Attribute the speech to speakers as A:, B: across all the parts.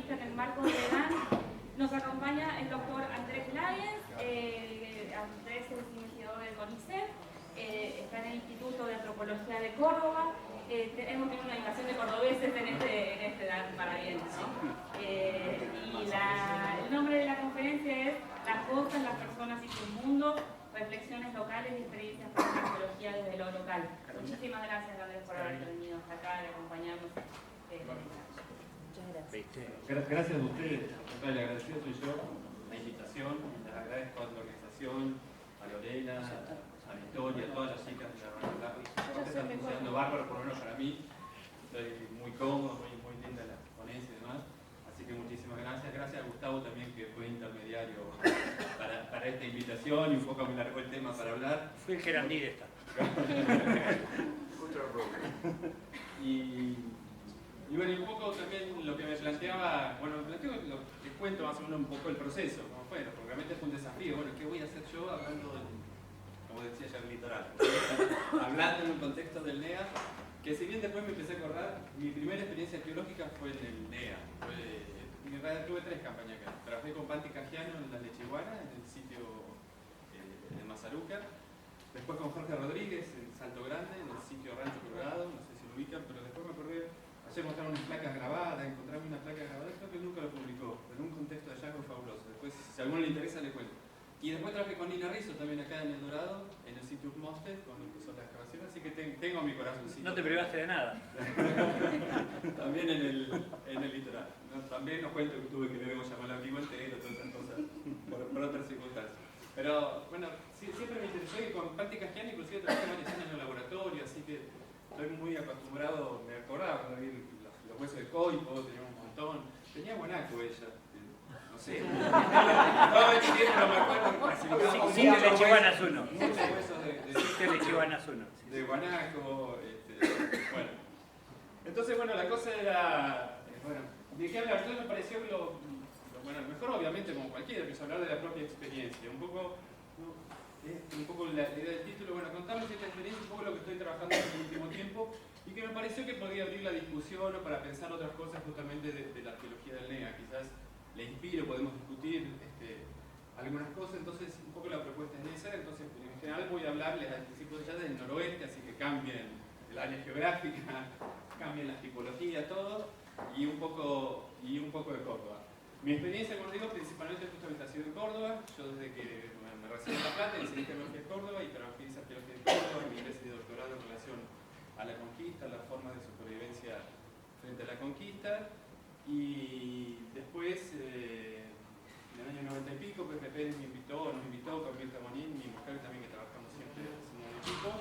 A: conferencista en el marco de EDAN. Nos acompaña el doctor Andrés Lyons. Andrés es investigador del CONICET, está en el Instituto de Antropología de Córdoba. Hemos tenido una invasión de cordobeses en este EDAN para bien, ¿no? El nombre de la conferencia es Las cosas, las personas y su mundo, reflexiones locales y experiencias para la arqueología desde lo local. Muchísimas gracias, Andrés, por haber venido hasta acá y acompañarnos. Muchas gracias.
B: Gracias a ustedes. El agradecido soy yo, la invitación. Les agradezco a la organización, a Lorena, a Victoria, a todas las chicas de la Rana. Están funcionando bárbaro, por lo menos para mí. Estoy muy cómodo, muy linda la ponencia y demás. Así que muchísimas gracias. Gracias a Gustavo también, que fue intermediario para esta invitación y un poco me largó el tema para hablar.
C: Fui el gerandí de esta.
B: Y bueno, y un poco también lo que me planteaba, bueno, les cuento más o menos un poco el proceso, cómo fue, porque realmente fue un desafío. Bueno, ¿qué voy a hacer yo hablando del, como decía ya, el litoral? Hablando en un contexto del NEA, que si bien después me empecé a acordar, mi primera experiencia arqueológica fue en el NEA. Tuve 3 campañas acá. Trabajé con Panti Cajiano en la Lechiguana, en el sitio de Mazaruca. Después con Jorge Rodríguez en Salto Grande, en el sitio Rancho Colorado, no sé si lo ubican, pero después me acordé, ayer mostraron unas placas grabadas, encontrarme una placa grabada, creo que nunca lo publicó, pero en un contexto de hallazgo fabuloso. Después, si a alguno le interesa, le cuento. Y después trabajé con Nina Rizzo también acá en El Dorado, en el sitio Mosted, con el que son las excavaciones, así que tengo mi corazoncito.
C: No te privaste de nada.
B: También en el litoral. No, también os cuento que tuve que ver cómo llamar al amigo entero, todas esas cosas, por otras circunstancias. Pero bueno, siempre me interesó y con Panti Cajiano inclusive trabajé varios años en el laboratorio, así que estoy muy acostumbrado, me acordaba cuando vi los huesos de coipo, tenía un montón. Tenía guanaco ella, no sé. No me acuerdo.
C: Sin de Lechiguanas 1.
B: Muchos huesos
C: de Lechiguanas 1.
B: De guanaco, bueno. Entonces, bueno, la cosa era, bueno, ¿de qué hablar? Entonces me pareció que bueno, mejor obviamente como cualquiera, que es hablar de la propia experiencia. Un poco la idea del título, bueno, contarles esta experiencia, un poco lo que estoy trabajando en el último tiempo y que me pareció que podía abrir la discusión o para pensar otras cosas justamente de la arqueología del NEA. Quizás le inspiro, podemos discutir algunas cosas, entonces un poco la propuesta es esa. Entonces en general voy a hablarles al principio ya del noroeste, así que cambien el área geográfica, cambien las tipologías, todo, y un poco de Córdoba. Mi experiencia, como digo, principalmente justamente ha sido en Córdoba. Yo desde que me recibí en La Plata, enseñé arqueología de Córdoba y trabajé en arqueología de Córdoba, mi tesis de doctorado en relación a la conquista, las formas de supervivencia frente a la conquista. Y después, en el año 90 y pico, Pepe Pérez nos invitó, con Mirta Monín, mi mujer también, que trabajamos siempre hace un año y pico,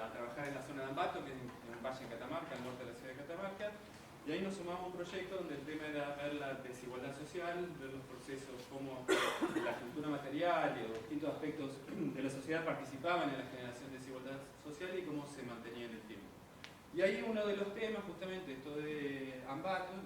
B: a trabajar en la zona de Ambato, que es en un valle en Catamarca, al norte de la ciudad de Catamarca. Y ahí nos sumamos a un proyecto donde el tema era ver la desigualdad social, ver los procesos, cómo la cultura material y los distintos aspectos de la sociedad participaban en la generación de desigualdad social y cómo se mantenía en el tiempo. Y ahí uno de los temas, justamente esto de Ambato,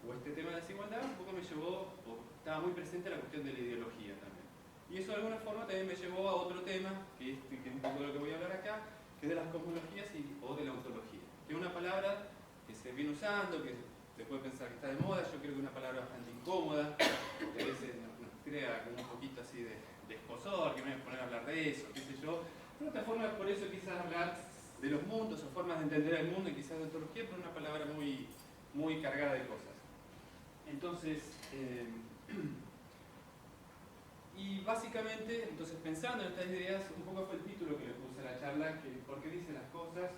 B: o este tema de desigualdad, un poco me llevó, o estaba muy presente la cuestión de la ideología también. Y eso de alguna forma también me llevó a otro tema, que es un poco de lo que voy a hablar acá, que es de las cosmologías o de la ontología, que es una palabra que se viene usando, que se puede pensar que está de moda. Yo creo que es una palabra bastante incómoda, porque a veces nos crea como un poquito así de escozor, que me voy a poner a hablar de eso, qué sé yo. De otra forma, por eso quizás hablar de los mundos o formas de entender el mundo y quizás de ontología, pero es una palabra muy cargada de cosas. Entonces, y básicamente, pensando en estas ideas, un poco fue el título que le puse a la charla, que ¿por qué dicen las cosas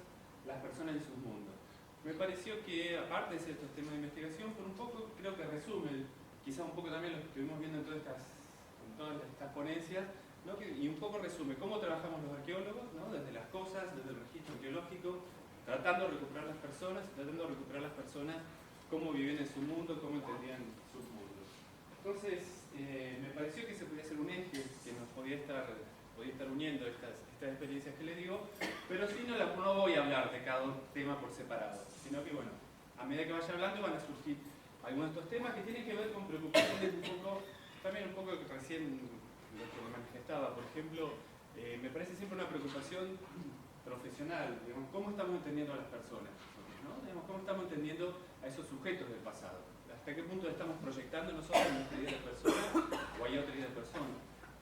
B: las personas en sus mundos? Me pareció que, aparte de ciertos temas de investigación, por un poco creo que resume, quizás un poco también lo que estuvimos viendo en todas estas ponencias, ¿no? Y un poco resume cómo trabajamos los arqueólogos, ¿no? Desde las cosas, desde el registro arqueológico, tratando de recuperar las personas, cómo vivían en su mundo, cómo entendían sus mundos. Entonces, me pareció que se podía hacer un eje que nos podía estar uniendo estas experiencias que les digo, pero si no voy a hablar de cada tema por separado, sino que, bueno, a medida que vaya hablando van a surgir algunos de estos temas que tienen que ver con preocupaciones también un poco que recién lo que me manifestaba. Por ejemplo, me parece siempre una preocupación profesional, digamos, cómo estamos entendiendo a las personas, ¿no? Digamos, cómo estamos entendiendo a esos sujetos del pasado. Las hasta qué punto estamos proyectando nosotros nuestra idea de persona o hay otra idea de persona.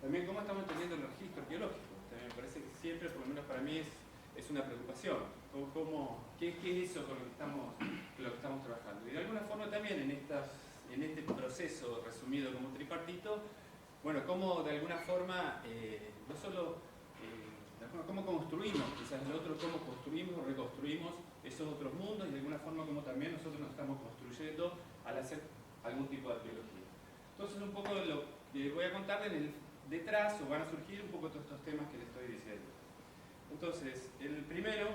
B: También cómo estamos entendiendo el registro arqueológico. También me parece que siempre, por lo menos para mí, es una preocupación. ¿Qué es eso con lo que estamos trabajando? Y de alguna forma también en este proceso resumido como tripartito, bueno, cómo de alguna forma, no solo cómo construimos, quizás el otro, cómo construimos o reconstruimos esos otros mundos y de alguna forma cómo también nosotros nos estamos construyendo al hacer algún tipo de arqueología. Entonces un poco de lo que voy a contar detrás, o van a surgir un poco todos estos temas que les estoy diciendo. Entonces, el primero,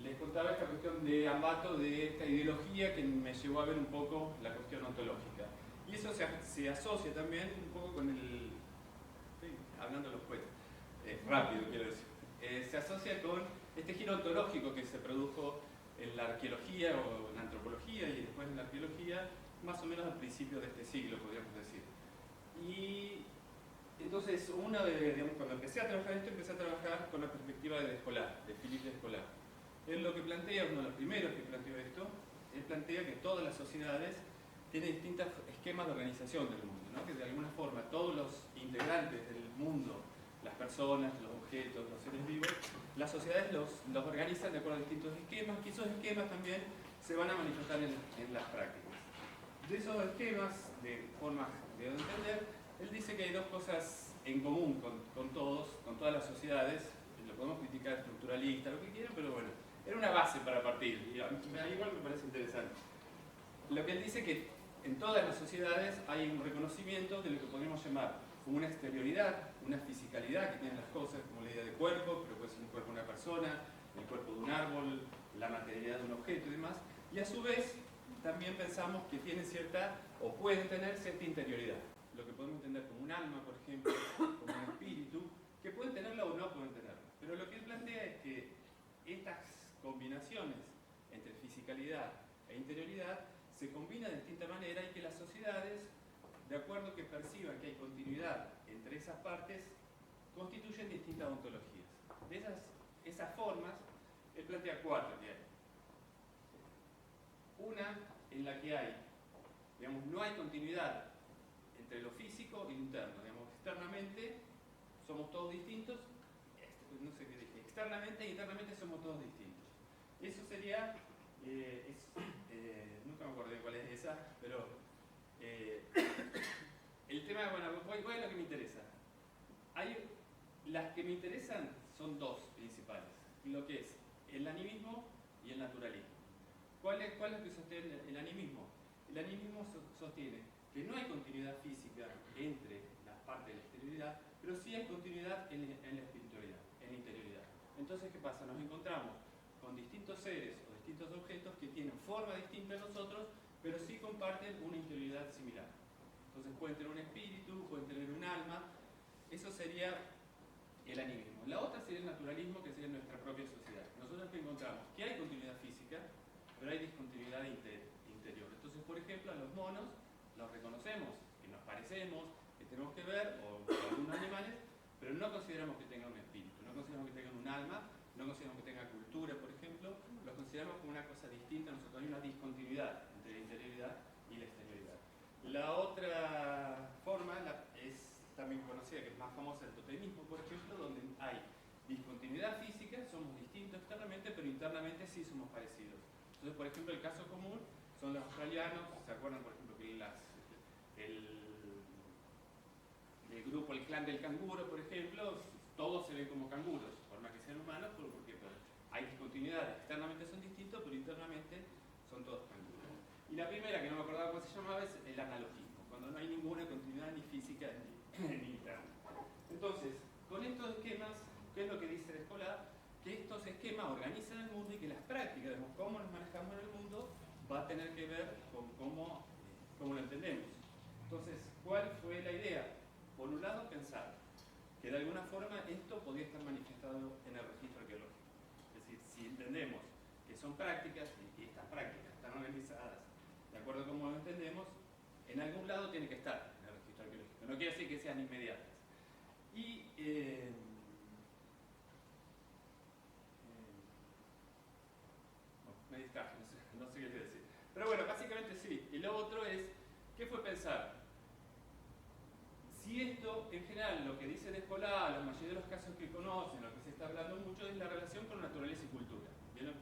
B: les contaba esta cuestión de Ambato, de esta ideología que me llevó a ver un poco la cuestión ontológica. Y eso se asocia también un poco con estoy hablando de los jueces, rápido quiero decir. Se asocia con este giro ontológico que se produjo en la arqueología o en la antropología y después en la arqueología, más o menos al principio de este siglo, podríamos decir. Y entonces, cuando empecé a trabajar esto, empecé a trabajar con la perspectiva de Descolat, de Philippe Descolat. Él lo que plantea, uno de los primeros que planteó esto, él plantea que todas las sociedades tienen distintos esquemas de organización del mundo, ¿no? Que de alguna forma todos los integrantes del mundo, las personas, los objetos, los seres vivos, las sociedades los organizan de acuerdo a distintos esquemas, y esos esquemas también se van a manifestar en las prácticas. De esos esquemas, de formas de entender, él dice que hay dos cosas en común con todas las sociedades, lo podemos criticar estructuralista, lo que quieran, pero bueno, era una base para partir, y igual me parece interesante. Lo que él dice que en todas las sociedades hay un reconocimiento de lo que podríamos llamar como una exterioridad, una fisicalidad que tienen las cosas, como la idea de cuerpo, pero puede ser el cuerpo de una persona, el cuerpo de un árbol, la materialidad de un objeto y demás, y a su vez también pensamos que tienen cierta, o pueden tener cierta interioridad. Lo que podemos entender como un alma, por ejemplo, como un espíritu, que pueden tenerlo o no pueden tenerlo. Pero lo que él plantea es que estas combinaciones entre fisicalidad e interioridad se combinan de distinta manera y que las sociedades, de acuerdo que perciban que hay continuidad entre esas partes, constituyen distintas ontologías. De esas formas, él plantea 4 que hay. Una en la que hay, digamos, no hay continuidad entre lo físico y lo interno. Digamos, externamente somos todos distintos, no sé qué dije, externamente e internamente somos todos distintos. Eso sería, nunca me acordé cuál es esa, pero el tema, bueno, voy a lo que me interesa. Las que me interesan son dos principales, lo que es el animismo y el naturalismo. ¿Cuál es lo que sostiene el animismo? El animismo sostiene que no hay continuidad física entre las partes de la exterioridad, pero sí hay continuidad en la espiritualidad, en la interioridad. Entonces, ¿qué pasa? Nos encontramos con distintos seres o distintos objetos que tienen forma distinta a nosotros, pero sí comparten una interioridad similar. Entonces pueden tener un espíritu, pueden tener un alma. Eso sería el animismo. La otra sería el naturalismo, que sería nuestra propia sociedad. Nosotros encontramos que hay continuidad física, pero hay discontinuidad interior. Entonces, por ejemplo, a los monos los reconocemos, que nos parecemos, que tenemos que ver, o algunos animales, pero no consideramos que tengan un espíritu, no consideramos que tengan un alma, no consideramos que tengan cultura, por ejemplo, los consideramos como una cosa distinta. Nosotros hay una discontinuidad entre la interioridad y la exterioridad. La otra forma es también conocida, que es más famosa, el totemismo, por ejemplo, donde hay discontinuidad física, somos distintos externamente, pero internamente sí somos parecidos. Entonces, por ejemplo, el caso común son los australianos. ¿Se acuerdan, por ejemplo, que el grupo, el clan del canguro, por ejemplo, todos se ven como canguros, por más que sean humanos, porque hay discontinuidad, externamente son distintos, pero internamente son todos canguros. Y la primera, que no me acordaba cómo se llamaba, es el analogismo, cuando no hay ninguna continuidad ni física ni interna. Entonces, con estos esquemas, ¿qué es lo que dice Descolat? Que estos esquemas organizan el mundo y que las prácticas, digamos, cómo nos manejamos en el mundo, va a tener que ver con cómo lo entendemos. Entonces, ¿cuál fue la idea? Por un lado, pensar que de alguna forma esto podría estar manifestado en el registro arqueológico. Es decir, si entendemos que son prácticas y estas prácticas están organizadas de acuerdo a cómo lo entendemos, en algún lado tiene que estar en el registro arqueológico. No quiere decir que sean inmediatas. Y me distraje, no sé qué quiero decir. Pero bueno, básicamente sí. lo otro es, ¿qué fue pensar? Si esto, en general, lo que dice Descola, la mayoría de los casos que conocen, lo que se está hablando mucho es la relación con naturaleza y cultura. ¿Vieron?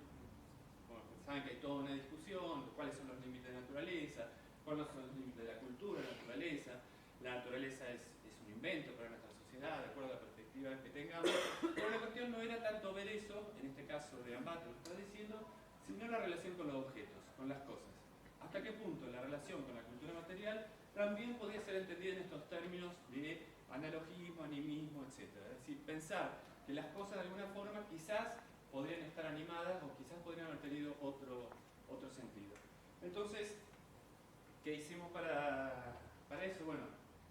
B: Bueno, saben que hay toda una discusión de cuáles son los límites de naturaleza, cuáles son los límites de la cultura, la naturaleza. La naturaleza es un invento para nuestra sociedad, de acuerdo a la perspectiva que tengamos. Pero la cuestión no era tanto ver eso, en este caso de Ambato lo está diciendo, sino la relación con los objetos, con las cosas. ¿Hasta qué punto la relación con la cultura material también podría ser entendida en estos términos de analogismo, animismo, etc.? Es decir, pensar que las cosas de alguna forma quizás podrían estar animadas o quizás podrían haber tenido otro sentido. Entonces, ¿qué hicimos para eso? Bueno,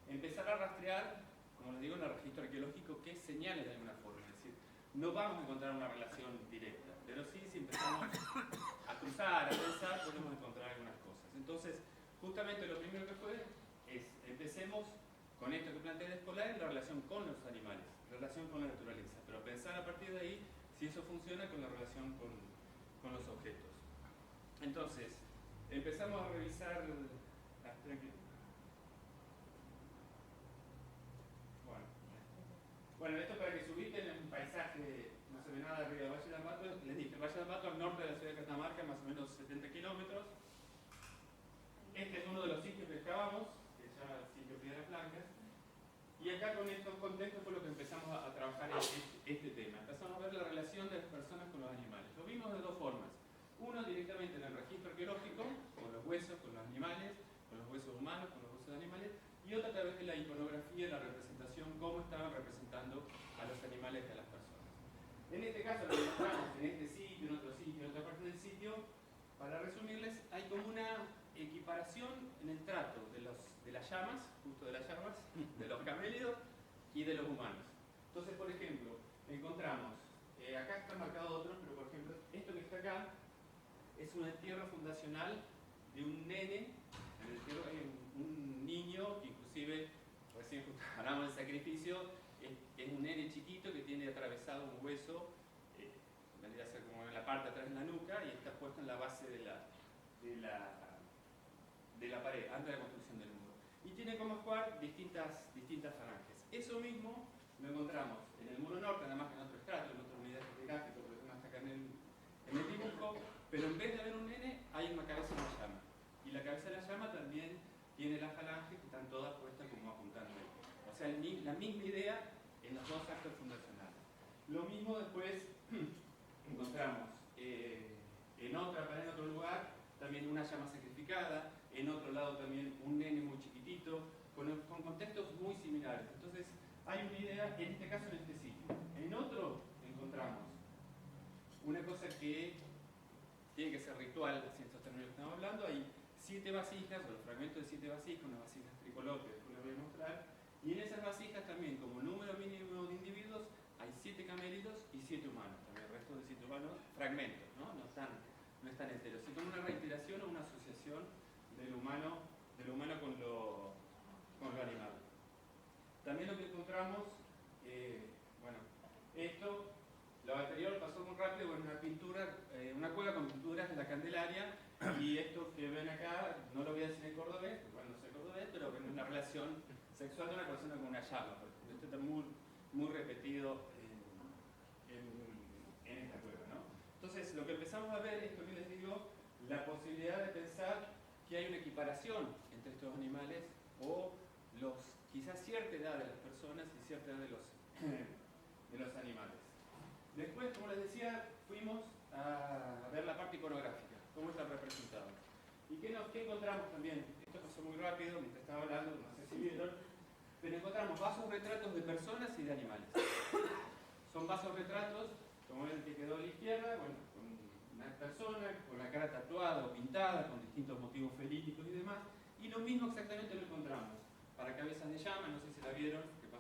B: empezar a rastrear, como les digo, en el registro arqueológico, qué señales de alguna forma. Es decir, no vamos a encontrar una relación directa, pero sí, si empezamos a cruzar, a pensar, podemos encontrar algunas cosas. Entonces, justamente lo primero que fue es, empecemos con esto que plantea Descola en la relación con los animales, relación con la naturaleza, pero pensar a partir de ahí si eso funciona con la relación con los objetos. Entonces, empezamos a revisar... Bueno, esto para que se ubiquen en un paisaje, no se ve nada arriba del Valle de Ambato. Les dije, el Valle de Ambato al norte de la ciudad de Catamarca, más o menos 70 kilómetros. Este es uno de los sitios que excavamos, que se llama el sitio Piedras Blancas. Y acá con estos contextos fue lo que empezamos a trabajar este tema. Empezamos a ver la relación de las personas con los animales. Lo vimos de dos formas. Uno, directamente en el registro arqueológico, con los huesos, con los animales, con los huesos humanos, con los huesos de animales, y otra a través de la iconografía, la representación, cómo estaban representando a los animales y a las personas. En este caso lo encontramos en este sitio, en otro sitio, en otra parte del sitio. Para resumirles, hay como una equiparación en el trato de las llamas, justo de las llamas, de los camélidos y de los humanos. Entonces, por ejemplo, encontramos, acá están marcados otros, pero por ejemplo, esto que está acá es un entierro fundacional de un nene. En el entierro hay un niño que inclusive, recién hablamos del sacrificio, es un nene chiquito que tiene atravesado un hueso, vendría a ser como en la parte de atrás de la nuca, y está puesto en la base de la pared, antes de la construcción del muro. Y tiene como jugar distintas falanges. Eso mismo lo encontramos en el muro norte, nada más que en otro estrato, en otra unidad fotográfica, porque no está acá en el dibujo, pero en vez de haber un nene, hay una cabeza de una llama. Y la cabeza de la llama también tiene las falanges que están todas puestas como apuntando ahí. O sea, la misma idea en los dos actos fundacionales. Lo mismo después encontramos en otra pared, en otro lugar, también una llama sacrificada, en otro lado también un nene muy chiquitito, con contextos muy similares. Entonces, hay una idea, en este caso en este sitio. En otro encontramos una cosa que tiene que ser ritual, así en estos términos que estamos hablando. Hay 7 vasijas, o los fragmentos de 7 vasijas, unas vasijas tricolor que después les voy a mostrar. Y en esas vasijas también, como número mínimo de individuos, hay 7 camélidos y 7 humanos. También el resto de 7 humanos, fragmentos, ¿no? No están enteros. Es como una reiteración o una asociación del humano con lo animal. También lo que encontramos, esto, lo anterior pasó muy rápido, en una pintura, una cueva con pinturas de la Candelaria, y esto que ven acá, no lo voy a decir en cordobés, porque no sé cordobés, pero es una relación sexual de una persona con una llama. Esto está muy repetido en esta cueva, ¿no? Entonces, lo que empezamos a ver es, como les digo, la posibilidad de pensar que hay una equiparación entre estos animales, o quizás cierta edad de las personas y cierta edad de los animales. Después, como les decía, fuimos a ver la parte iconográfica, cómo está representado. ¿Y qué encontramos también? Esto pasó muy rápido mientras estaba hablando, no sé si vieron, pero encontramos vasos retratos de personas y de animales. Son vasos retratos, como el que quedó a la izquierda, bueno, con una persona con la cara tatuada o pintada, con distintos motivos felíticos y demás, y lo mismo exactamente lo encontramos para cabezas de llama, no sé si la vieron, creo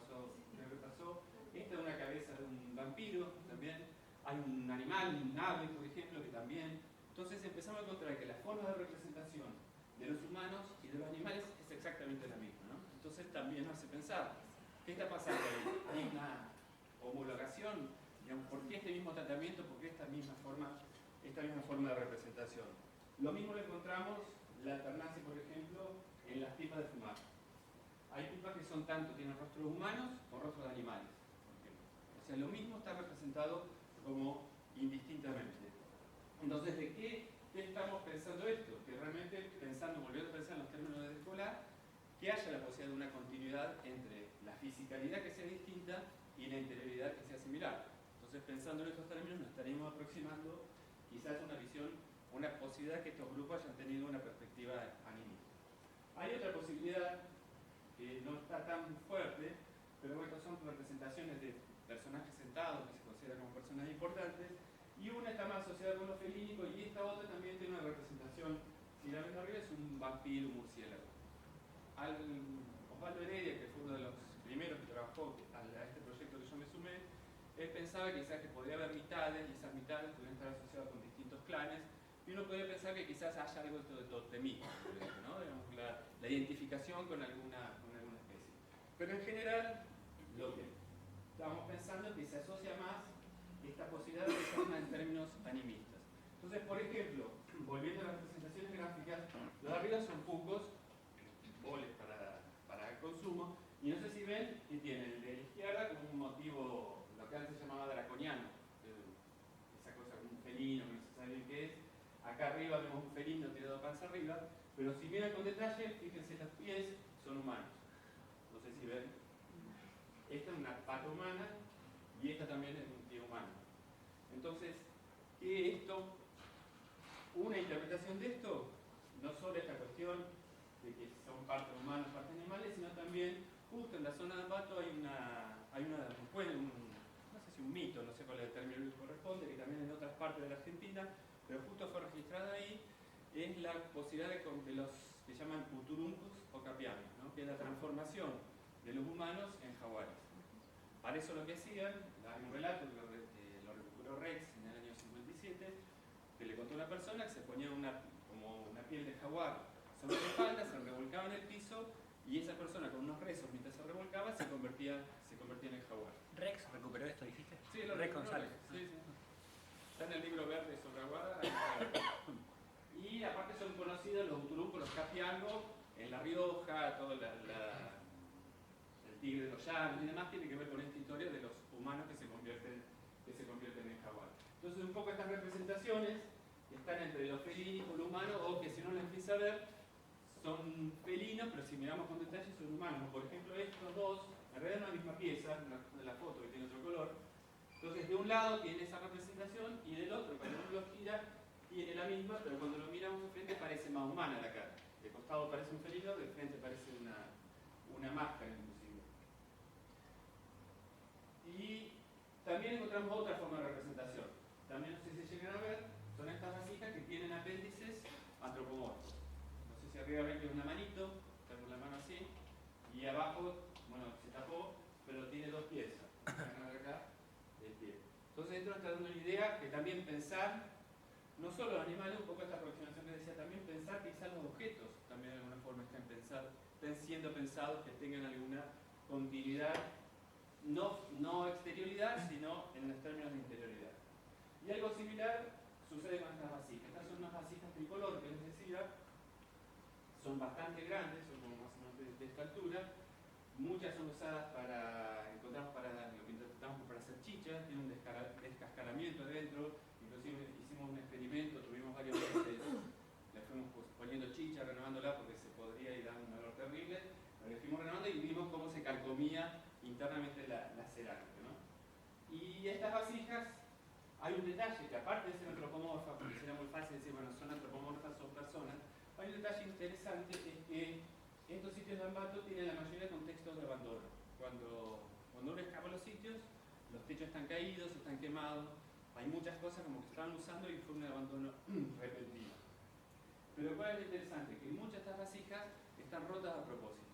B: que pasó. Esta es una cabeza de un vampiro también. Hay un animal, un ave, por ejemplo, que también. Entonces empezamos a encontrar que la forma de representación de los humanos y de los animales es exactamente la misma, ¿no? Entonces también nos hace pensar, ¿qué está pasando ahí? ¿Hay una homologación? Digamos, ¿por qué este mismo tratamiento? ¿Por qué esta misma forma de representación? Lo mismo lo encontramos la alternancia, por ejemplo, en las pipas de fumar. Hay pipas que son tanto, tienen rostros humanos o rostros de animales, por ejemplo. O sea, lo mismo está representado como indistintamente. Entonces, ¿de qué estamos pensando esto? Que realmente, volviendo a pensar en los términos de escolar, que haya la posibilidad de una continuidad entre la fisicalidad que sea distinta y la interioridad que sea similar. Entonces, pensando en estos términos, nos estaríamos aproximando quizás una visión, una posibilidad que estos grupos hayan tenido una perspectiva anímica. Hay otra posibilidad que no está tan fuerte, pero bueno, son representaciones de personajes sentados que se consideran como personas importantes, y una está más asociada con lo felínico, y esta otra también tiene una representación, si la ven arriba, es un vampiro, un murciélago. Osvaldo Heredia, que fue uno de los primeros que trabajó a este proyecto que yo me sumé, él pensaba quizás que podría haber mitades, y esas mitades podrían estar asociadas con distintos clanes, y uno podría pensar que quizás haya algo de totemismo, ¿no? Digamos, la identificación con alguna especie. Pero en general, lo que estamos pensando es que se asocia más esta posibilidad de pensar en términos animistas. Entonces, por ejemplo, volviendo a las representaciones gráficas, los de arriba son cucos, boles para el consumo, y no sé si ven que tienen el de la izquierda como un motivo, lo que antes se llamaba draconiano, esa cosa como un felino, que no se sabe bien qué es. Acá arriba vemos un felino tirado panza arriba, pero si miran con detalle, fíjense, los pies son humanos. No sé si ven. Esta es una pata humana y esta también es un pie humano. Entonces, ¿qué es esto? Una interpretación de esto, no solo esta cuestión de que son parte humanos, parte animales, sino también, justo en la zona de Ambato hay no sé si un mito, no sé cuál es el término que corresponde, que también en otras partes de la Argentina, pero justo fue registrada ahí, es la posibilidad de los que llaman uturuncus o capianos, ¿no? Que es la transformación de los humanos en jaguares. Para eso lo que hacían, hay un relato que lo recuperó Rex en el año 57, que le contó a una persona que se ponía como una piel de jaguar sobre la espalda, se revolcaba en el piso, y esa persona con unos rezos mientras se revolcaba se convertía en el jaguar.
C: ¿Rex recuperó esto, dijiste?
B: Sí, lo
C: Rex
B: recuperó
C: González.
B: Sí. Está en el libro verde sobre Aguada. Y aparte son conocidos los uturuncos, los capiangos, en La Rioja, todo el tigre de los llanos y demás tiene que ver con esta historia de los humanos que se convierten en jaguar. Entonces un poco estas representaciones están entre lo felínico, lo humano, o que si uno lo empieza a ver, son felinos, pero si miramos con detalle son humanos. Por ejemplo, estos dos, en realidad es la misma pieza, de la foto que tiene otro color. Entonces de un lado tiene esa representación y del otro, cuando uno lo gira, tiene la misma, pero cuando lo miramos de frente parece más humana la cara. De costado parece un felino, de frente parece una máscara inclusive. Y también encontramos otra forma de representación. También no sé si se llegan a ver, son estas vasijas que tienen apéndices antropomorfos. No sé si arriba ven que es una manito, tenemos la mano así, y abajo, bueno, se tapó, pero tiene dos piezas. Acá, el pie. Entonces esto nos está dando una idea que también pensar, no solo los animales, un poco esta aproximación que decía, también pensar quizás los objetos también de alguna forma estén siendo pensados, que tengan alguna continuidad, no exterioridad, sino en los términos de interioridad. Y algo similar sucede con estas vasijas. Estas son unas vasijas tricolor que les decía, son bastante grandes, son como más o menos de esta altura. Muchas son usadas encontramos lo que interpretamos para hacer chichas, tiene un descascaramiento adentro, inclusive hicimos un experimento, tuvimos varios meses, le fuimos poniendo chicha, renovándola porque se podría ir dando un olor terrible, pero le fuimos renovando y vimos cómo se calcomía internamente la cerámica, ¿no? Y estas vasijas, hay un detalle que aparte de ser antropomorfas, porque sería muy fácil decir, bueno, son antropomorfas, son personas, hay un detalle interesante, es que estos sitios de Ambato tienen la mayoría de contextos de abandono. Cuando uno escapa a los sitios, los techos están caídos, están quemados, hay muchas cosas como que estaban usando y fue un abandono repentino. Pero ¿cuál es lo interesante? Que muchas de estas vasijas están rotas a propósito.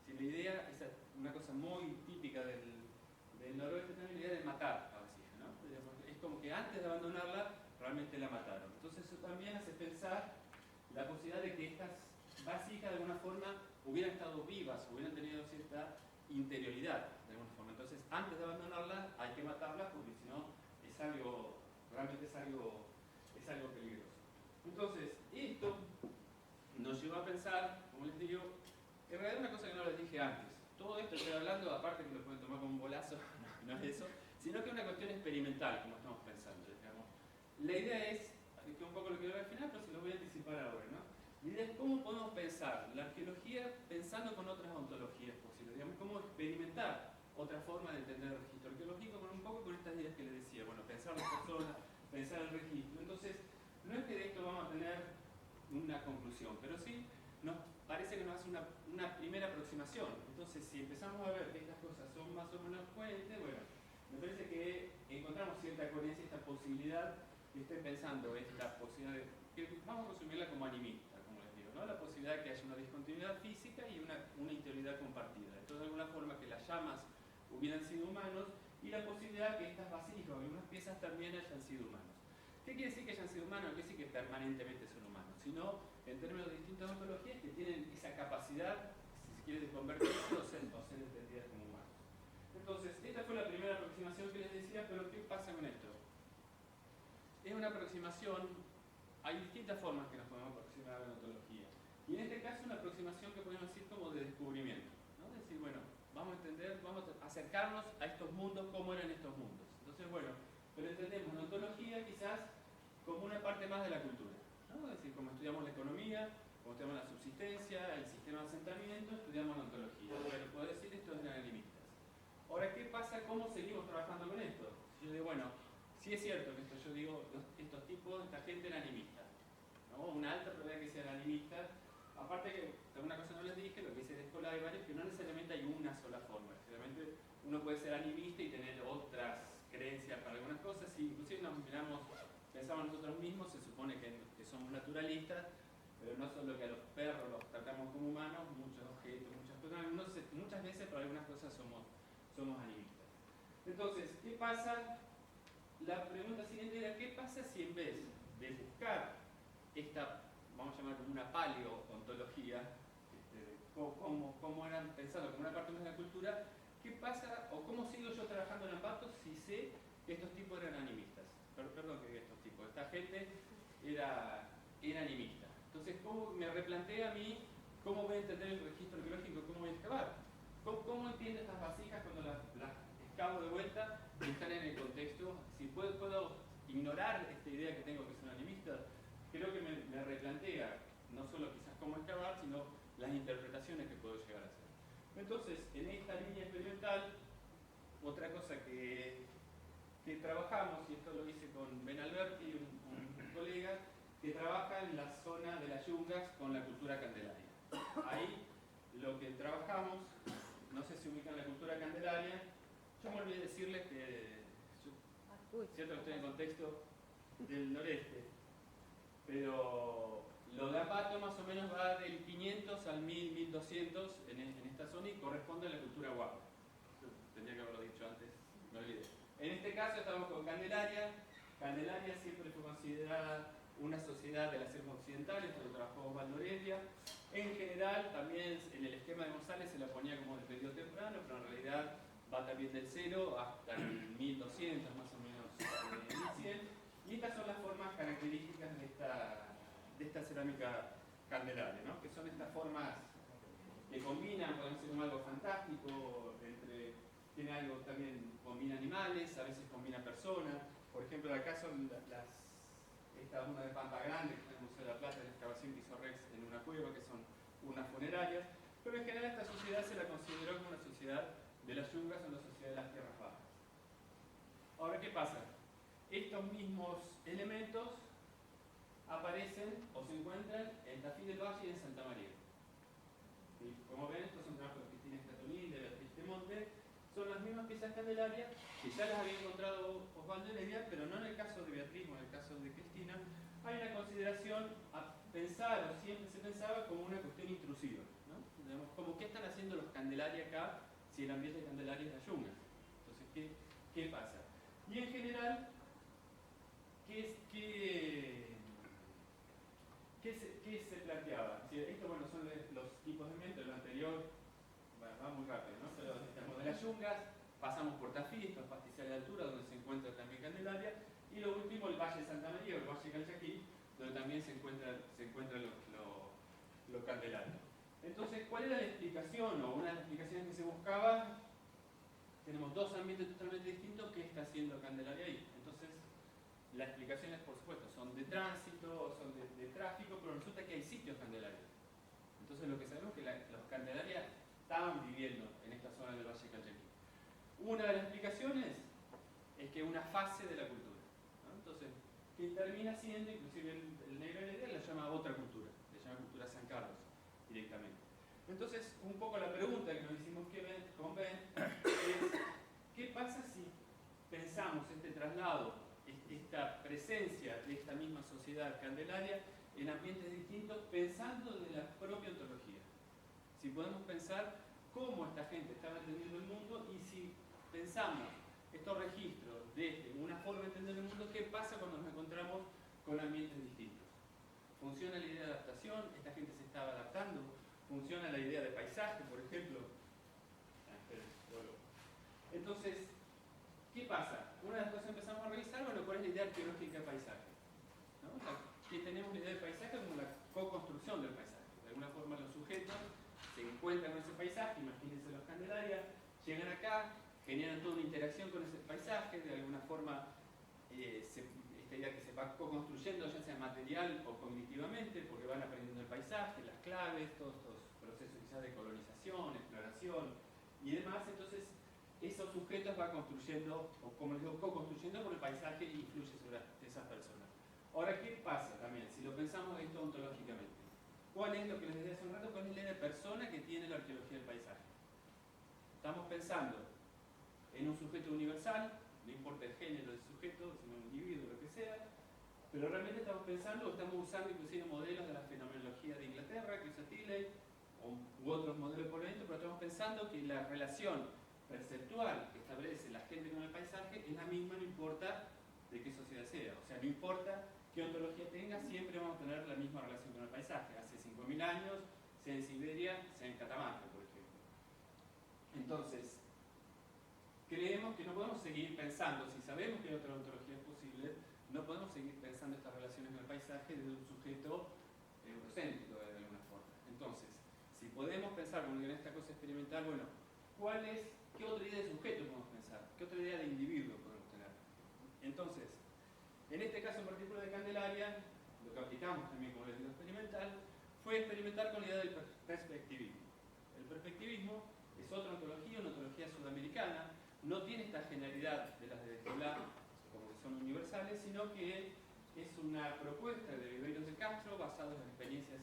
B: Si la idea es una cosa muy típica del noroeste, también la idea de matar la vasija, ¿no? Es como que antes de abandonarla, realmente la mataron. Entonces eso también hace pensar la posibilidad de que estas vasijas de alguna forma hubieran estado vivas, hubieran tenido cierta interioridad de alguna forma. Entonces antes de abandonarlas hay que matarlas porque si no realmente es algo peligroso. Entonces esto estoy hablando, aparte que lo pueden tomar como un bolazo, no es eso, sino que es una cuestión experimental, como estamos pensando, digamos. La idea es, que es un poco lo que voy a ver al final, pero se lo voy a anticipar ahora, ¿no? La idea es cómo podemos pensar la arqueología pensando con otras ontologías posibles, digamos, cómo experimentar otra forma de entender el registro arqueológico con un poco con estas ideas que les decía, bueno, pensar las personas, pensar el registro. Entonces, no es que de esto vamos a tener una conclusión, pero sí nos parece que nos hace una primera aproximación. Entonces, si empezamos a ver que estas cosas son más o menos coherentes, bueno, me parece que encontramos cierta coherencia, esta posibilidad, que estén pensando esta posibilidad de, que vamos a resumirla como animista, como les digo, ¿no? La posibilidad de que haya una discontinuidad física y una interioridad compartida. Entonces, de alguna forma, que las llamas hubieran sido humanos y la posibilidad que estas vasijas o algunas piezas también hayan sido humanos. ¿Qué quiere decir que hayan sido humanos? No quiere decir que permanentemente son humanos, sino en términos de distintas ontologías que tienen esa capacidad, si se quiere, de convertirse o ser entendidas como humanos. Entonces, esta fue la primera aproximación que les decía, pero ¿qué pasa con esto? Es una aproximación, hay distintas formas que nos podemos aproximar a la ontología. Y en este caso, una aproximación que podemos decir como de descubrimiento, ¿no? Es decir, bueno, vamos a entender, vamos a acercarnos a estos mundos, cómo eran estos mundos. Entonces, bueno, pero entendemos la ontología quizás como una parte más de la cultura, ¿no? Es decir, como estudiamos la economía, como estudiamos la subsistencia, el sistema de asentamiento, estudiamos la ontología. Bueno, puedo decir, estos eran animistas. Ahora, ¿qué pasa? ¿Cómo seguimos trabajando con esto? Si yo digo, bueno, sí es cierto que esto, yo digo, estos tipos, esta gente era animista, ¿no? Una alta probabilidad que sean animistas. Aparte que, alguna cosa no les dije, lo que dice de escuela hay varios, que no necesariamente hay una sola forma. Necesariamente uno puede ser animista y tener otras creencias para algunas cosas. Si inclusive nos miramos, pensamos nosotros mismos, se supone que somos naturalistas, pero no solo que a los perros los tratamos como humanos, muchos objetos, muchas cosas, muchas veces para algunas cosas somos animistas. Entonces, ¿qué pasa? La pregunta siguiente era, ¿qué pasa si en vez de buscar esta, vamos a llamar como una paleoontología, cómo eran pensados como una parte más de la cultura, ¿qué pasa o cómo sigo yo trabajando en Ambato si sé que estos tipos eran animistas? Perdón que diga estos tipos, esta gente era animista. Entonces, ¿cómo me replantea a mí cómo voy a entender el registro arqueológico, cómo voy a excavar? ¿Cómo entiendo estas vasijas cuando las excavo de vuelta y están en el contexto? Si puedo ignorar esta idea que tengo que son animistas, creo que me replantea no solo quizás cómo excavar, sino las interpretaciones que puedo llegar a hacer. Entonces, en esta línea experimental, otra cosa que trabajamos, y esto lo hice con Ben Alberti, un colega, que trabaja en la zona de las yungas con la cultura candelaria. Ahí lo que trabajamos, no sé si ubican la cultura candelaria, yo me olvidé decirles que, cierto que estoy en contexto del noreste, pero lo de Ambato más o menos va del 500 al 1000, 1200 en esta zona y corresponde a la cultura Huaca. Tendría que haberlo dicho antes, me olvidé. En este caso estamos con Candelaria. Candelaria siempre fue considerada una sociedad de la selva occidental, esto lo trabajó Osvaldo Heredia. En general, también en el esquema de González se la ponía como de periodo temprano, pero en realidad va también del 0 hasta el 1200, más o menos 1100. Y estas son las formas características de esta cerámica candelaria, ¿no? Que son estas formas que combinan, pueden ser como algo fantástico, tiene algo también, combina animales, a veces combina personas. Por ejemplo, acá son esta una de Pampa Grande, que está en el Museo de la Plata, la excavación que hizo Rex en una cueva, que son unas funerarias. Pero en general esta sociedad se la consideró como una sociedad de las yungas o una sociedad de las tierras bajas. Ahora, ¿qué pasa? Estos mismos elementos aparecen o se encuentran en Tafí del Valle y en Santa María. Y como ven, estos son trabajos de Cristina Escatolí, de Beatriz Temonte. Son las mismas piezas candelarias que ya las había encontrado Osvaldo Heredia, pero no en el caso de Beatriz o en el caso de Cristina. Hay una consideración a pensar, o siempre se pensaba, como una cuestión intrusiva, ¿no? Digamos, como qué están haciendo los Candelaria acá si el ambiente de Candelaria es la yunga. Entonces, ¿qué pasa? Y en general, ¿qué se planteaba? Esto, bueno, son los tipos de elementos, lo anterior va muy rápido, ¿no? Pero estamos de las yungas, pasamos por Tafí, estos pastizales de altura, donde se encuentra también Candelaria, y lo último, el Valle de Santa María, el Valle de Calchaquí, donde también se encuentra lo Candelaria. Entonces, ¿cuál era la explicación? O una de las explicaciones que se buscaba, tenemos dos ambientes totalmente distintos, ¿qué está haciendo Candelaria ahí? Entonces, las explicaciones, por supuesto, son de tránsito, son de tráfico, pero resulta que hay sitios Candelaria. Entonces, lo que sabemos es que los Candelaria estaban viviendo en esta zona del Valle Calchaquí. Una de las explicaciones es que una fase de la cultura, ¿no? Entonces, que termina siendo, inclusive el negro de la idea la llama otra cultura, le llama cultura San Carlos directamente. Entonces, un poco la pregunta que nos hicimos con Ben es, ¿qué pasa si pensamos este traslado, esta presencia de esta misma sociedad candelaria en ambientes distintos, pensando de la propia ontología? Si podemos pensar cómo esta gente estaba entendiendo el mundo y si pensamos estos registros de una forma de entender el mundo, ¿qué pasa cuando nos encontramos con ambientes distintos? ¿Funciona la idea de adaptación? ¿Esta gente se estaba adaptando? ¿Funciona la idea de paisaje, por ejemplo? Entonces, ¿qué pasa? Una de las cosas que empezamos a revisar, bueno, ¿cuál es la idea arqueológica de paisaje? ¿No? O sea, que tenemos la idea de paisaje como la co-construcción del paisaje. De alguna forma los sujetos se encuentran con ese paisaje, imagínense los Candelaria, llegan acá, generan toda una interacción con ese paisaje, de alguna forma esta idea que se va co-construyendo, ya sea material o cognitivamente, porque van aprendiendo el paisaje, las claves, todos estos procesos quizás de colonización, exploración y demás. Entonces, esos sujetos van construyendo, o como les digo, co-construyendo con el paisaje y influye sobre esas personas. Ahora, ¿qué pasa también si lo pensamos esto ontológicamente? ¿Cuál es lo que les decía hace un rato? ¿Cuál es la idea de persona que tiene la arqueología del paisaje? Estamos pensando en un sujeto universal, no importa el género del sujeto, sino un individuo, lo que sea, pero realmente estamos pensando, o estamos usando inclusive modelos de la fenomenología de Inglaterra, que usa Tilley, u otros modelos de poblamiento, pero estamos pensando que la relación perceptual que establece la gente con el paisaje es la misma, no importa de qué sociedad sea. O sea, no importa qué ontología tenga, siempre vamos a tener la misma relación con el paisaje. Hace 5.000 años, sea en Siberia, sea en Catamarca, por ejemplo. Entonces, creemos que no podemos seguir pensando, si sabemos que otra ontología es posible, no podemos seguir pensando estas relaciones con el paisaje desde un sujeto eurocéntrico de alguna forma. Entonces, si podemos pensar como en esta cosa experimental, bueno, ¿qué otra idea de sujeto podemos pensar? ¿Qué otra idea de individuo podemos tener? Entonces, en este caso en particular de Candelaria, lo que aplicamos también como elemento experimental, fue experimentar con la idea del perspectivismo. El perspectivismo es otra ontología, una ontología sudamericana, no tiene esta generalidad de las de Descolá, como que son universales, sino que es una propuesta de Ribeiros de Castro basada en experiencias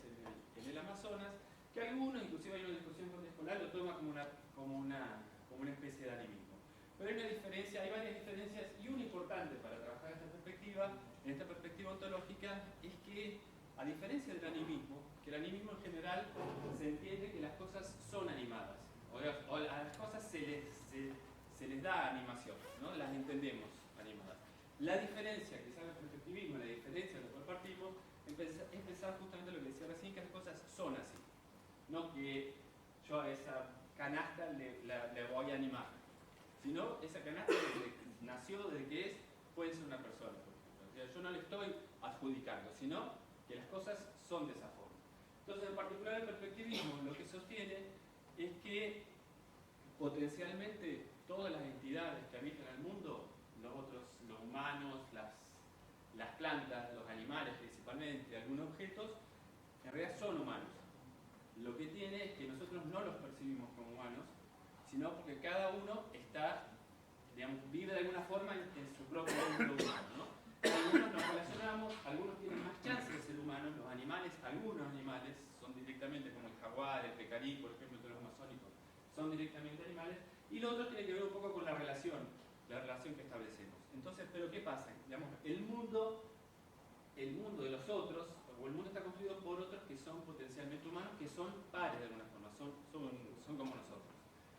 B: en el Amazonas, que algunos, inclusive hay una discusión con Descolá, lo toma como una especie de animismo. Pero hay una diferencia, hay varias diferencias, y una importante para trabajar en esta perspectiva ontológica, es que, a diferencia del animismo, que el animismo en general se entiende que las cosas son animadas, o a las cosas se les da animación, ¿no? Las entendemos animadas. La diferencia que sabe el perspectivismo, la diferencia de lo cual partimos, es pensar justamente lo que decía recién, que las cosas son así. No que yo a esa canasta le voy a animar, sino esa canasta nació desde que puede ser una persona, por ejemplo. O sea, yo no le estoy adjudicando, sino que las cosas son de esa forma. Entonces, en particular el perspectivismo lo que sostiene es que potencialmente todas las entidades que habitan el mundo, los humanos, las plantas, los animales principalmente, algunos objetos, en realidad son humanos. Lo que tiene es que nosotros no los percibimos como humanos, sino porque cada uno vive de alguna forma en su propio mundo humano, ¿no? Algunos nos relacionamos, algunos tienen más chance de ser humanos, algunos animales son directamente, como el jaguar, el pecarí, por ejemplo, de los amazónicos, son directamente animales, y lo otro tiene que ver un poco con la relación que establecemos. Entonces, ¿pero qué pasa? El mundo de los otros, o el mundo está construido por otros que son potencialmente humanos, que son pares de alguna forma, son como nosotros.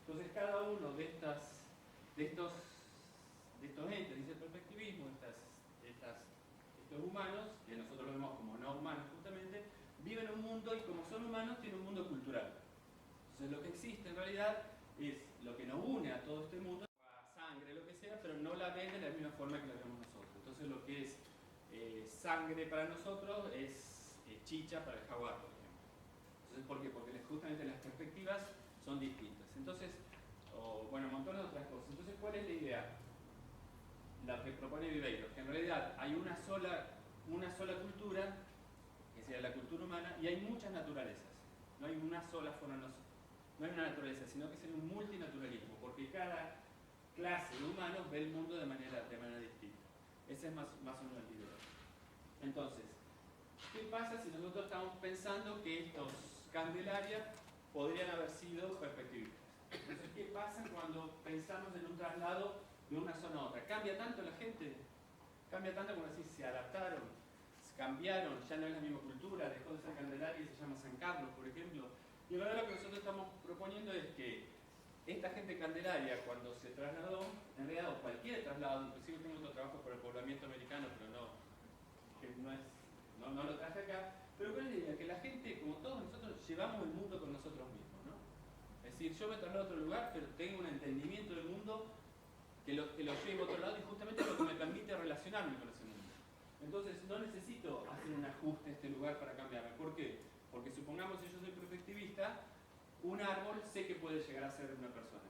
B: Entonces, cada uno de estos entes, dice el perspectivismo, estos humanos, que nosotros lo vemos como no humanos justamente, viven en un mundo y como son humanos tienen un mundo cultural. Entonces lo que existe en realidad es lo que nos une a todo este mundo, a sangre, lo que sea, pero no la ven de la misma forma que la vemos nosotros. Entonces lo que es sangre para nosotros es chicha para el jaguar, por ejemplo. Entonces, ¿por qué? Porque justamente las perspectivas son distintas. Entonces, bueno, un montón de otras cosas. Entonces, ¿cuál es la idea? La que propone Viveiro, que en realidad hay una sola cultura, que sería la cultura humana, y hay muchas naturalezas. No hay una sola forma, no hay una naturaleza, sino que sería un multinaturalismo, porque cada clase de humanos ve el mundo de manera distinta. Ese es más o menos el idea. Entonces, ¿qué pasa si nosotros estamos pensando que estos Candelaria podrían haber sido perspectivistas? Entonces, ¿qué pasa cuando pensamos en un traslado de una zona a otra? ¿Cambia tanto la gente? ¿Cambia tanto como decir, se adaptaron? ¿Cambiaron? ¿Ya no es la misma cultura? ¿Dejó de ser Candelaria y se llama San Carlos, por ejemplo? Y ahora lo que nosotros estamos proponiendo es que esta gente Candelaria, cuando se trasladó, en realidad, o cualquier traslado, inclusive tengo otro trabajo por el poblamiento americano, pero no lo traje acá, pero ¿cuál es la idea? Que la gente, como todos nosotros, llevamos el mundo con nosotros mismos, ¿no? Es decir, yo me traslado a otro lugar, pero tengo un entendimiento del mundo que lo llevo a otro lado y justamente es lo que me permite relacionarme con ese mundo. Entonces, no necesito hacer un ajuste a este lugar para cambiarme. ¿Por qué? Porque supongamos que yo soy perspectivista, un árbol sé que puede llegar a ser una persona.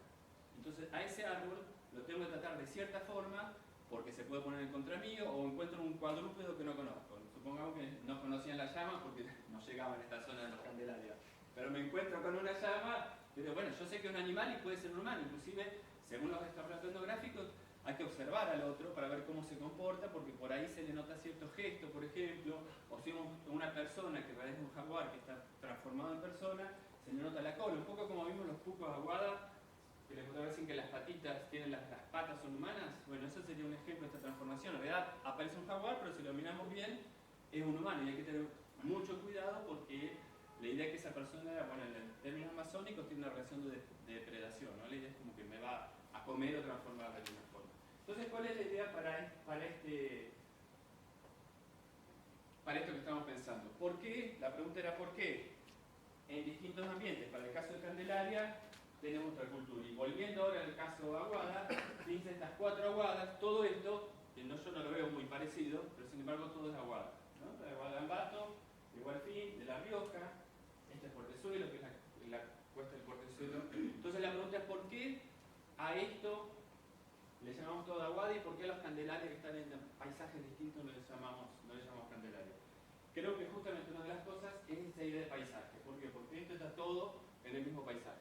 B: Entonces, a ese árbol lo tengo que tratar de cierta forma porque se puede poner en contra mío o encuentro un cuadrúpedo que no conozco. Supongamos que no conocían la llama porque no llegaban a esta zona de los Candelarios. Pero me encuentro con una llama, pero bueno, yo sé que es un animal y puede ser un humano. Inclusive, según los restauradores etnográficos, hay que observar al otro para ver cómo se comporta, porque por ahí se le nota cierto gesto, por ejemplo, o si una persona que parece un jaguar que está transformado en persona, se le nota la cola. Un poco como vimos los pucos aguada, que les gusta decir que las patitas tienen las patas son humanas. Bueno, eso sería un ejemplo de esta transformación. En realidad aparece un jaguar, pero si lo miramos bien, es un humano y hay que tener mucho cuidado porque la idea es que esa persona, bueno, en términos amazónicos tiene una relación de depredación, ¿no? La idea es como que me va a comer o transformar de alguna forma. Entonces, ¿cuál es la idea para esto que estamos pensando? ¿Por qué? La pregunta era ¿por qué? En distintos ambientes, para el caso de Candelaria, tenemos otra cultura. Y volviendo ahora al caso de Aguada, fíjense estas 4 aguadas, todo esto, que yo no lo veo muy parecido, pero sin embargo todo es Aguada, ¿no? La Aguada de Ambato, de Gualfín, de La Rioja, este es Portezuelo, que es la cuesta del Portezuelo. Entonces la pregunta es ¿por qué a esto le llamamos todo Aguada y por qué a los Candelarias que están en paisajes distintos no les llamamos Candelaria? Creo que justamente una de las cosas es esa idea de paisaje. ¿Por qué? Porque esto está todo en el mismo paisaje.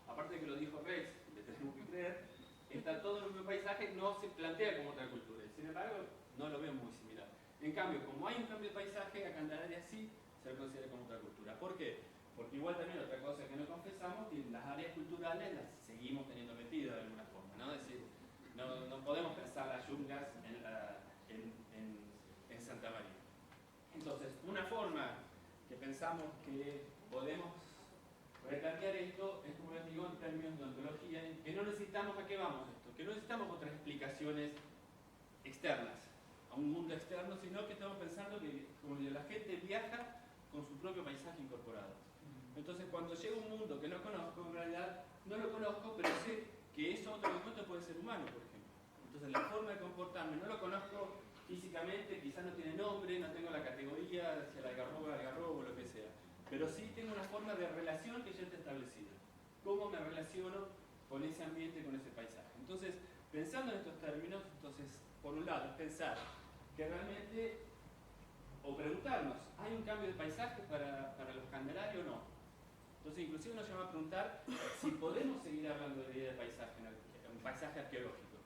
B: Aparte de que lo dijo Rex, le tenemos que creer, está todo en el mismo paisaje, no se plantea como otra cultura. Sin embargo, no lo veo muy similar. En cambio, como hay un cambio de paisaje, a Candelaria sí se lo considera como otra cultura. ¿Por qué? Porque igual también otra cosa que no confesamos, que las áreas culturales las seguimos teniendo metidas de alguna forma, ¿no? Es decir, no podemos pensar las yungas en Santa María. Entonces, una forma que pensamos que podemos replantear esto es, como les digo, en términos de ontología, que no necesitamos a qué vamos esto, que no necesitamos otras explicaciones externas, a un mundo externo, sino que estamos pensando que como la gente viaja con su propio paisaje incorporado. Entonces, cuando llega un mundo que no conozco, en realidad no lo conozco, pero sé que eso otro elemento puede ser humano, por ejemplo. Entonces, la forma de comportarme no lo conozco físicamente, quizás no tiene nombre, no tengo la categoría, si el algarrobo o lo que sea. Pero sí tengo una forma de relación que ya está establecida. ¿Cómo me relaciono con ese ambiente, con ese paisaje? Entonces, pensando en estos términos, entonces, por un lado, es pensar que realmente, o preguntarnos, ¿hay un cambio de paisaje para los Candelarios o no? Entonces, inclusive nos llama a preguntar si podemos seguir hablando de idea de paisaje, un paisaje arqueológico.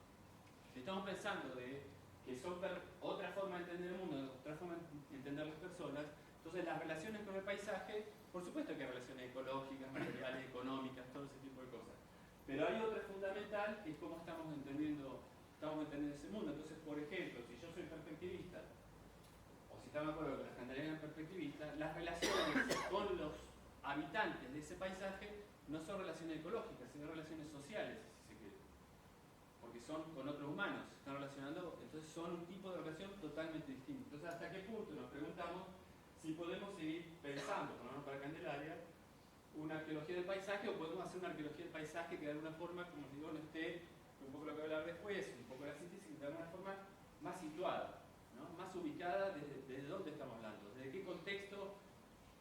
B: Si estamos pensando de que son otra forma de entender el mundo, otra forma de entender las personas, entonces las relaciones con el paisaje, por supuesto que hay relaciones ecológicas, materiales, económicas, todo ese tipo de cosas. Pero hay otra fundamental que es cómo estamos entendiendo ese mundo. Entonces, por ejemplo, si yo soy perspectivista, o si estamos de acuerdo que las Candelaria eran perspectivistas, las relaciones con los habitantes de ese paisaje no son relaciones ecológicas, sino relaciones sociales, si se quiere. Porque son con otros humanos, se están relacionando, entonces son un tipo de relación totalmente distinto. Entonces, ¿hasta qué punto nos preguntamos si podemos seguir pensando, por lo menos para Candelaria, una arqueología del paisaje, o podemos hacer una arqueología del paisaje que de alguna forma, como os digo, no esté, un poco lo que voy a hablar después, un poco la síntesis, que de alguna forma más situada, ¿no? Más ubicada desde dónde estamos hablando, desde qué contexto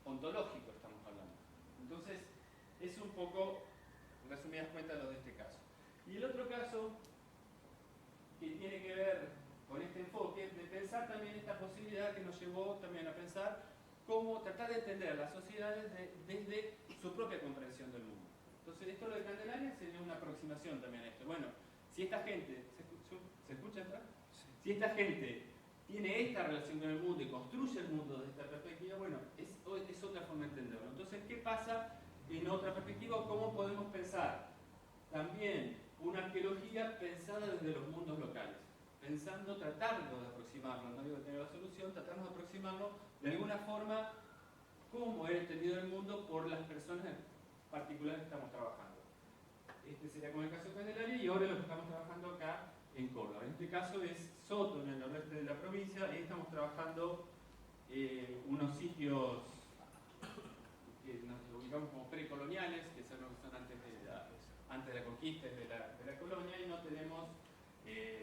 B: ontológico estamos hablando. es un poco, en resumidas cuentas, lo de este caso. Y el otro caso, que tiene que ver con este enfoque, de pensar también esta posibilidad que nos llevó también a pensar cómo tratar de entender las sociedades desde su propia comprensión del mundo. Entonces, esto lo de Candelaria sería una aproximación también a esto. Bueno, si esta gente, ¿se escucha atrás? Si esta gente tiene esta relación con el mundo y construye el mundo desde esta perspectiva, bueno, es otra forma de entenderlo. Entonces, ¿qué pasa en otra perspectiva? ¿Cómo podemos pensar también una arqueología pensada desde los mundos locales? Pensando, tratando de aproximarnos, no digo tener la solución, tratando de aproximarnos de alguna forma cómo es entendido el mundo por las personas particulares que estamos trabajando. Este sería como el caso de Candelaria y ahora lo que estamos trabajando acá en Córdoba. En este caso es Soto, en el noroeste de la provincia, y estamos trabajando unos sitios que nos ubicamos como precoloniales, que son antes de la conquista de la colonia, y no tenemos,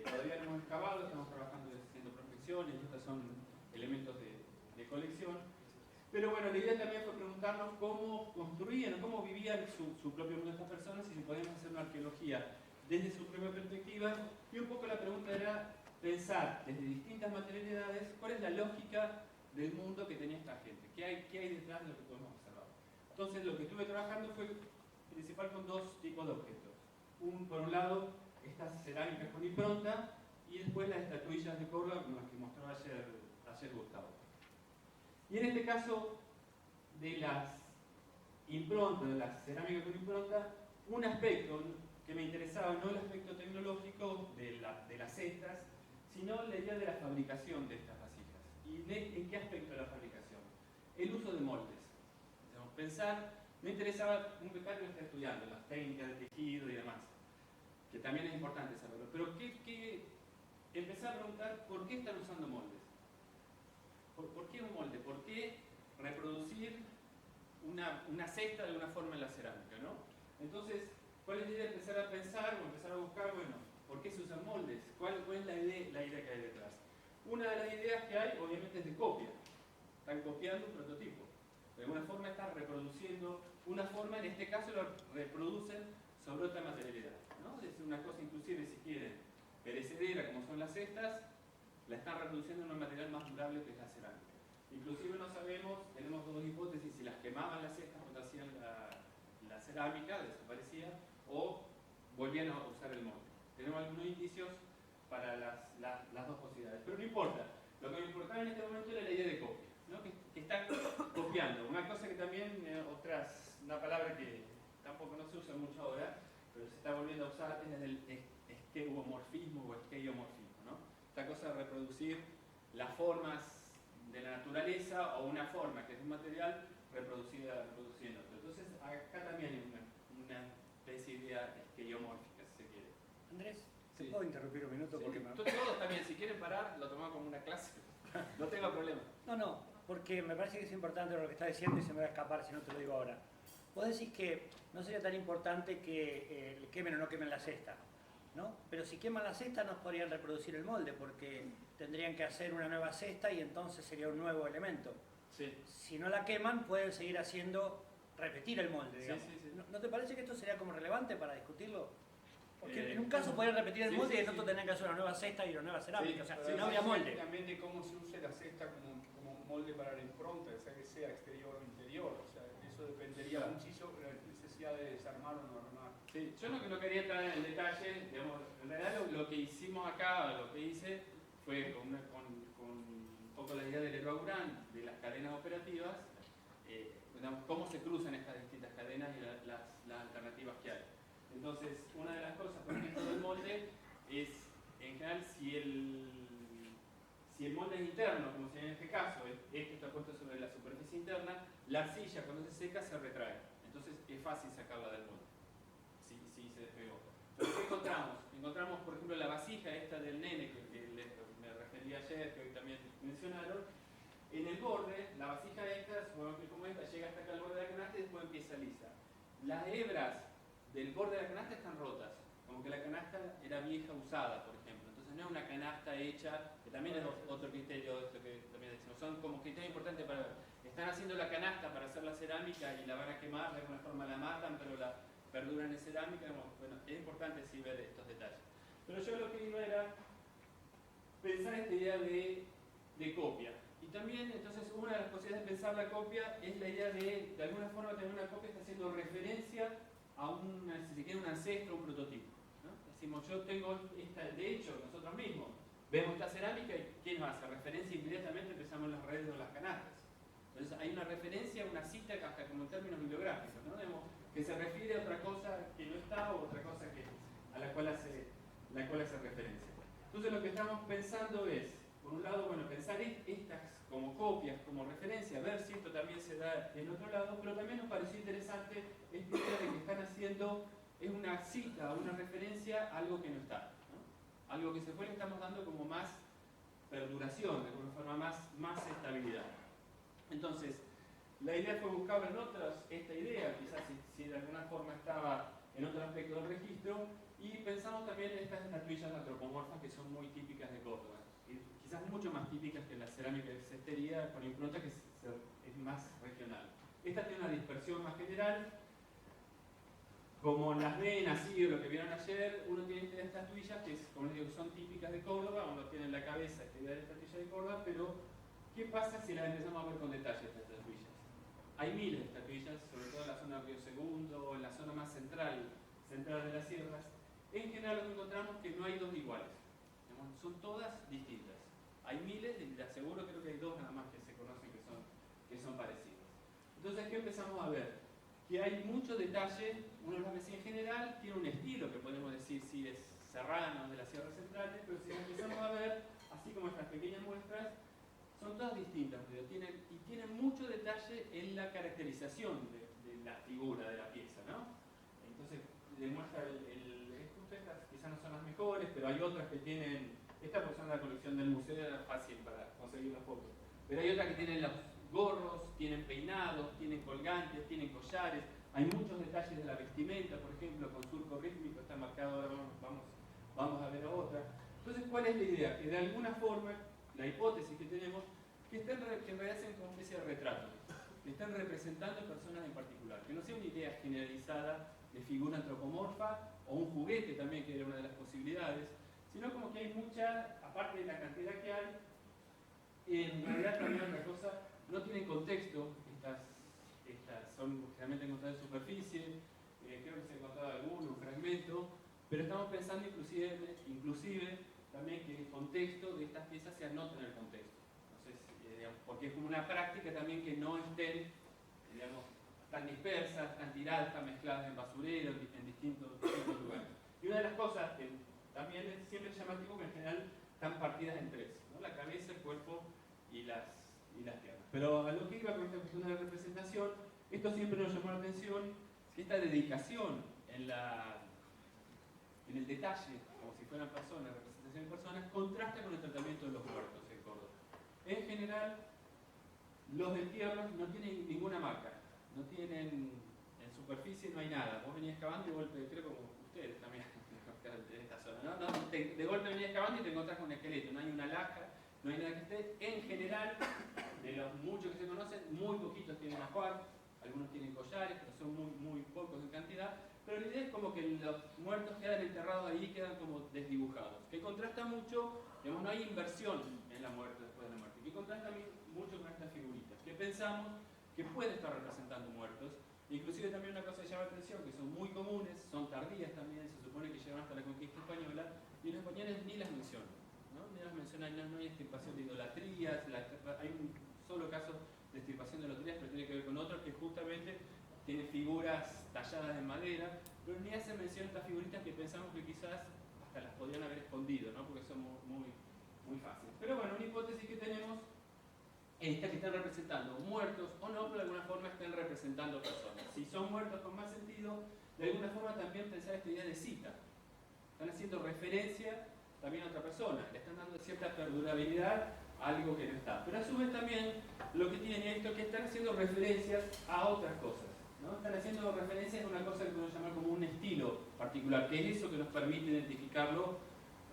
B: todavía no hemos excavado, estamos trabajando haciendo prospecciones, y estos son elementos de colección. Pero bueno, la idea también fue preguntarnos cómo construían, cómo vivían su propio mundo estas personas y si podíamos hacer una arqueología desde su propia perspectiva. Y un poco la pregunta era pensar desde distintas materialidades cuál es la lógica del mundo que tenía esta gente, qué hay detrás de lo que podemos observar. Entonces lo que estuve trabajando fue principal con dos tipos de objetos. Por un lado, estas cerámicas con impronta y después las estatuillas de Córdoba como las que mostró ayer Gustavo. Y en este caso de las improntas, de las cerámicas con impronta, un aspecto que me interesaba, no el aspecto tecnológico de las cestas, sino la idea de la fabricación de estas vasijas. ¿Y en qué aspecto de la fabricación? El uso de moldes. Pensar, me interesaba un becario que está estudiando las técnicas de tejido y demás, que también es importante saberlo, pero empezar a preguntar por qué están usando moldes. ¿Por qué un molde? ¿Por qué reproducir una cesta de alguna forma en la cerámica, ¿no? Entonces, ¿cuál es la idea de empezar a pensar o empezar a buscar, bueno, por qué se usan moldes? ¿Cuál es la idea que hay detrás? Una de las ideas que hay, obviamente, es de copia. Están copiando un prototipo. De alguna forma están reproduciendo una forma, en este caso lo reproducen sobre otra materialidad, ¿no? Es una cosa inclusive, si quieren, perecedera, como son las cestas, la están reproduciendo en un material más durable que es la cerámica. Inclusive no sabemos, tenemos dos hipótesis, si las quemaban las cestas cuando hacían la cerámica, desaparecía, o volvían a usar el molde. Tenemos algunos indicios para las dos posibilidades, pero no importa. Lo que me importaba en este momento era la idea de copia, ¿no? que están copiando. Una cosa que también, una palabra que tampoco no se usa mucho ahora, pero se está volviendo a usar, es el estereomorfismo o estereomorfismo, ¿no? Esta cosa de reproducir las formas de la naturaleza o una forma que es un material reproduciendo. Entonces acá también hay una especie de idea estereomórfica, si se quiere.
C: Andrés,
B: Sí.
C: ¿puedo interrumpir un minuto?
B: Sí.
C: Porque
B: Todos también, si quieren parar, lo tomamos como una clase. No tengo problema.
C: No, porque me parece que es importante lo que estás diciendo y se me va a escapar si no te lo digo ahora. Vos decís que no sería tan importante que quemen o no quemen la cesta, ¿no? Pero si queman la cesta no podrían reproducir el molde porque tendrían que hacer una nueva cesta y entonces sería un nuevo elemento.
B: Sí.
C: Si no la queman pueden seguir repetir el molde, digamos.
B: Sí.
C: ¿No te parece que esto sería como relevante para discutirlo? Porque en un caso podrían repetir el molde y en otro tendrían que hacer una nueva cesta y una nueva cerámica, o sea, no habría molde.
D: También de cómo se use la cesta como molde para la impronta, o sea, que sea exterior o interior, o sea, eso dependería muchísimo de la necesidad de desarmar o no armar.
B: Sí, yo no quería entrar en el detalle, digamos, en realidad lo que hicimos acá, lo que hice, fue con un poco la idea del Leroy Grand, de las cadenas operativas, digamos, cómo se cruzan estas distintas cadenas y las alternativas que hay. Entonces, una de las cosas, por ejemplo, del molde es, en general, si el molde es interno, como sería en este caso, este está puesto sobre la superficie interna, la arcilla cuando se seca se retrae. Entonces es fácil sacarla del molde, si se despegó. Entonces, ¿qué encontramos? Encontramos, por ejemplo, la vasija esta del nene, que me referí ayer, que hoy también mencionaron. En el borde, la vasija esta, supongamos que como esta, llega hasta acá al borde de la canasta y después empieza lisa. Las hebras del borde de la canasta están rotas, como que la canasta era vieja usada, por ejemplo. Entonces no es una canasta hecha, que también es otro criterio, esto que también decimos, son como criterios importantes para ver. Están haciendo la canasta para hacer la cerámica y la van a quemar, de alguna forma la matan, pero la perduran en cerámica. Bueno, es importante sí ver estos detalles. Pero yo lo que iba era pensar esta idea de copia. Y también, entonces, una de las posibilidades de pensar la copia es la idea de alguna forma, tener una copia que está haciendo referencia a si se quiere, un ancestro, un prototipo, ¿no? Decimos, yo tengo esta, de hecho, nosotros mismos vemos esta cerámica y ¿quién nos hace referencia? Inmediatamente empezamos en las redes o en las canastas. Entonces hay una referencia, una cita, hasta como en términos bibliográficos, ¿no? Que se refiere a otra cosa que no está o otra cosa a la cual hace referencia. Entonces lo que estamos pensando es, por un lado, bueno, pensar estas como copias, como referencia, ver si esto también se da en otro lado, pero también nos pareció interesante esta idea de que están haciendo, es una cita, una referencia a algo que no está, ¿no? Algo que se fue, le estamos dando como más perduración, de alguna forma más estabilidad. Entonces, la idea fue buscar en otras esta idea, quizás si de alguna forma estaba en otro aspecto del registro, y pensamos también en estas estatuillas antropomorfas que son muy típicas de Córdoba, y quizás mucho más típicas que la cerámica de cestería con impronta, que es más regional. Esta tiene una dispersión más general, como las ven así, o lo que vieron ayer, uno tiene estas estatuillas que, como les digo, son típicas de Córdoba, uno tiene en la cabeza esta idea de estatuilla de Córdoba, pero ¿qué pasa si las empezamos a ver con detalle estas estatuillas? Hay miles de estatuillas, sobre todo en la zona de Río Segundo, en la zona más central de las sierras. En general lo que encontramos es que no hay dos iguales, son todas distintas. Hay miles, y te aseguro, creo que hay dos nada más que se conocen que son parecidas. Entonces, ¿qué empezamos a ver? Que hay mucho detalle, uno lo ve así en general, tiene un estilo que podemos decir si es serrano de las sierras centrales, pero si empezamos a ver, así como estas pequeñas muestras, son todas distintas, pero tienen mucho detalle en la caracterización de la figura, de la pieza, ¿no? Entonces, demuestra estas quizás no son las mejores, pero hay otras que tienen, esta porción de la colección del museo era fácil para conseguir las fotos, pero hay otras que tienen los gorros, tienen peinados, tienen colgantes, tienen collares, hay muchos detalles de la vestimenta, por ejemplo, con surco rítmico, está marcado, ahora vamos a ver otra. Entonces, ¿cuál es la idea? Que de alguna forma, la hipótesis que tenemos, que en realidad sean como una especie de retrato, que están representando personas en particular, que no sea una idea generalizada de figura antropomorfa o un juguete también, que era una de las posibilidades, sino como que hay mucha, aparte de la cantidad que hay, en realidad también otra cosa, no tienen contexto, estas son generalmente encontradas en superficie, creo que se ha encontrado un fragmento, pero estamos pensando inclusive también que el contexto de estas piezas se anote en el contexto. Entonces, porque es como una práctica también que no estén, digamos, tan dispersas, tan tiradas, tan mezcladas en basureros, en distintos lugares. Y una de las cosas que también es siempre llamativo, que en general están partidas en tres, ¿no? La cabeza, el cuerpo y las piernas. Pero a lo que iba con esta cuestión de la representación, esto siempre nos llamó la atención, que esta dedicación en el detalle, como si fueran personas, representación de personas, contrasta con el tratamiento de los muertos en Córdoba. En general, los entierros no tienen ninguna marca, no tienen, en superficie no hay nada. Vos venías excavando y de golpe, creo como ustedes también, en esta zona, ¿no? De golpe venías excavando y te encontrás con un esqueleto, no hay una laja, no hay nada que esté. En general, de los muchos que se conocen, muy poquitos tienen ajuar, algunos tienen collares, pero son muy pocos en cantidad. Pero la idea es como que los muertos quedan enterrados ahí, quedan como desdibujados, que contrasta mucho, digamos, no hay inversión en la muerte después de la muerte, que contrasta mucho con estas figuritas, que pensamos que puede estar representando muertos. Inclusive también una cosa que llama la atención, que son muy comunes, son tardías también, se supone que llegan hasta la conquista española, y los españoles ni las mencionan, ¿no? Ni las mencionan, no hay extirpación de idolatrías, hay un solo caso de extirpación de idolatrías, pero tiene que ver con otro que justamente tiene figuras talladas en madera, pero ni hace mención a estas figuritas que pensamos que quizás hasta las podrían haber escondido, ¿no? Porque son muy fáciles. Pero bueno, una hipótesis que tenemos es esta, que están representando muertos o no, pero de alguna forma están representando personas. Si son muertos con más sentido, de alguna forma también pensar esta idea de cita. Están haciendo referencia también a otra persona, le están dando cierta perdurabilidad a algo que no está. Pero a su vez también lo que tiene esto es que están haciendo referencias a otras cosas, ¿no? Están haciendo referencias a una cosa que podemos llamar como un estilo particular, que es eso que nos permite identificarlo.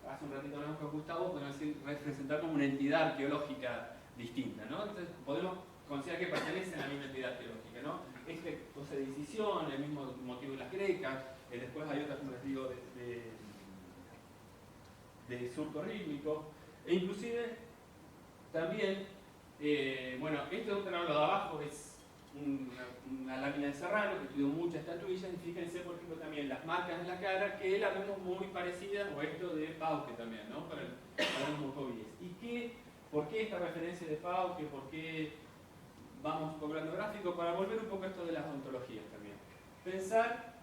B: Hace un ratito hablamos con Gustavo, podemos decir, representar como una entidad arqueológica distinta, ¿no? Entonces podemos considerar que pertenecen a la misma entidad definición, el mismo motivo de las grecas, después hay otras, como les digo, de surco rítmico, e inclusive también, bueno, este otro lado de abajo es una lámina de Serrano que tuvo muchas estatuillas, y fíjense por ejemplo también las marcas en la cara que la vemos muy parecida, o esto de Pauque también, ¿no? Para los mocovíes. ¿Y por qué esta referencia de Pauque? ¿Por qué vamos un poco al gráfico? Para volver un poco a esto de las ontologías también. Pensar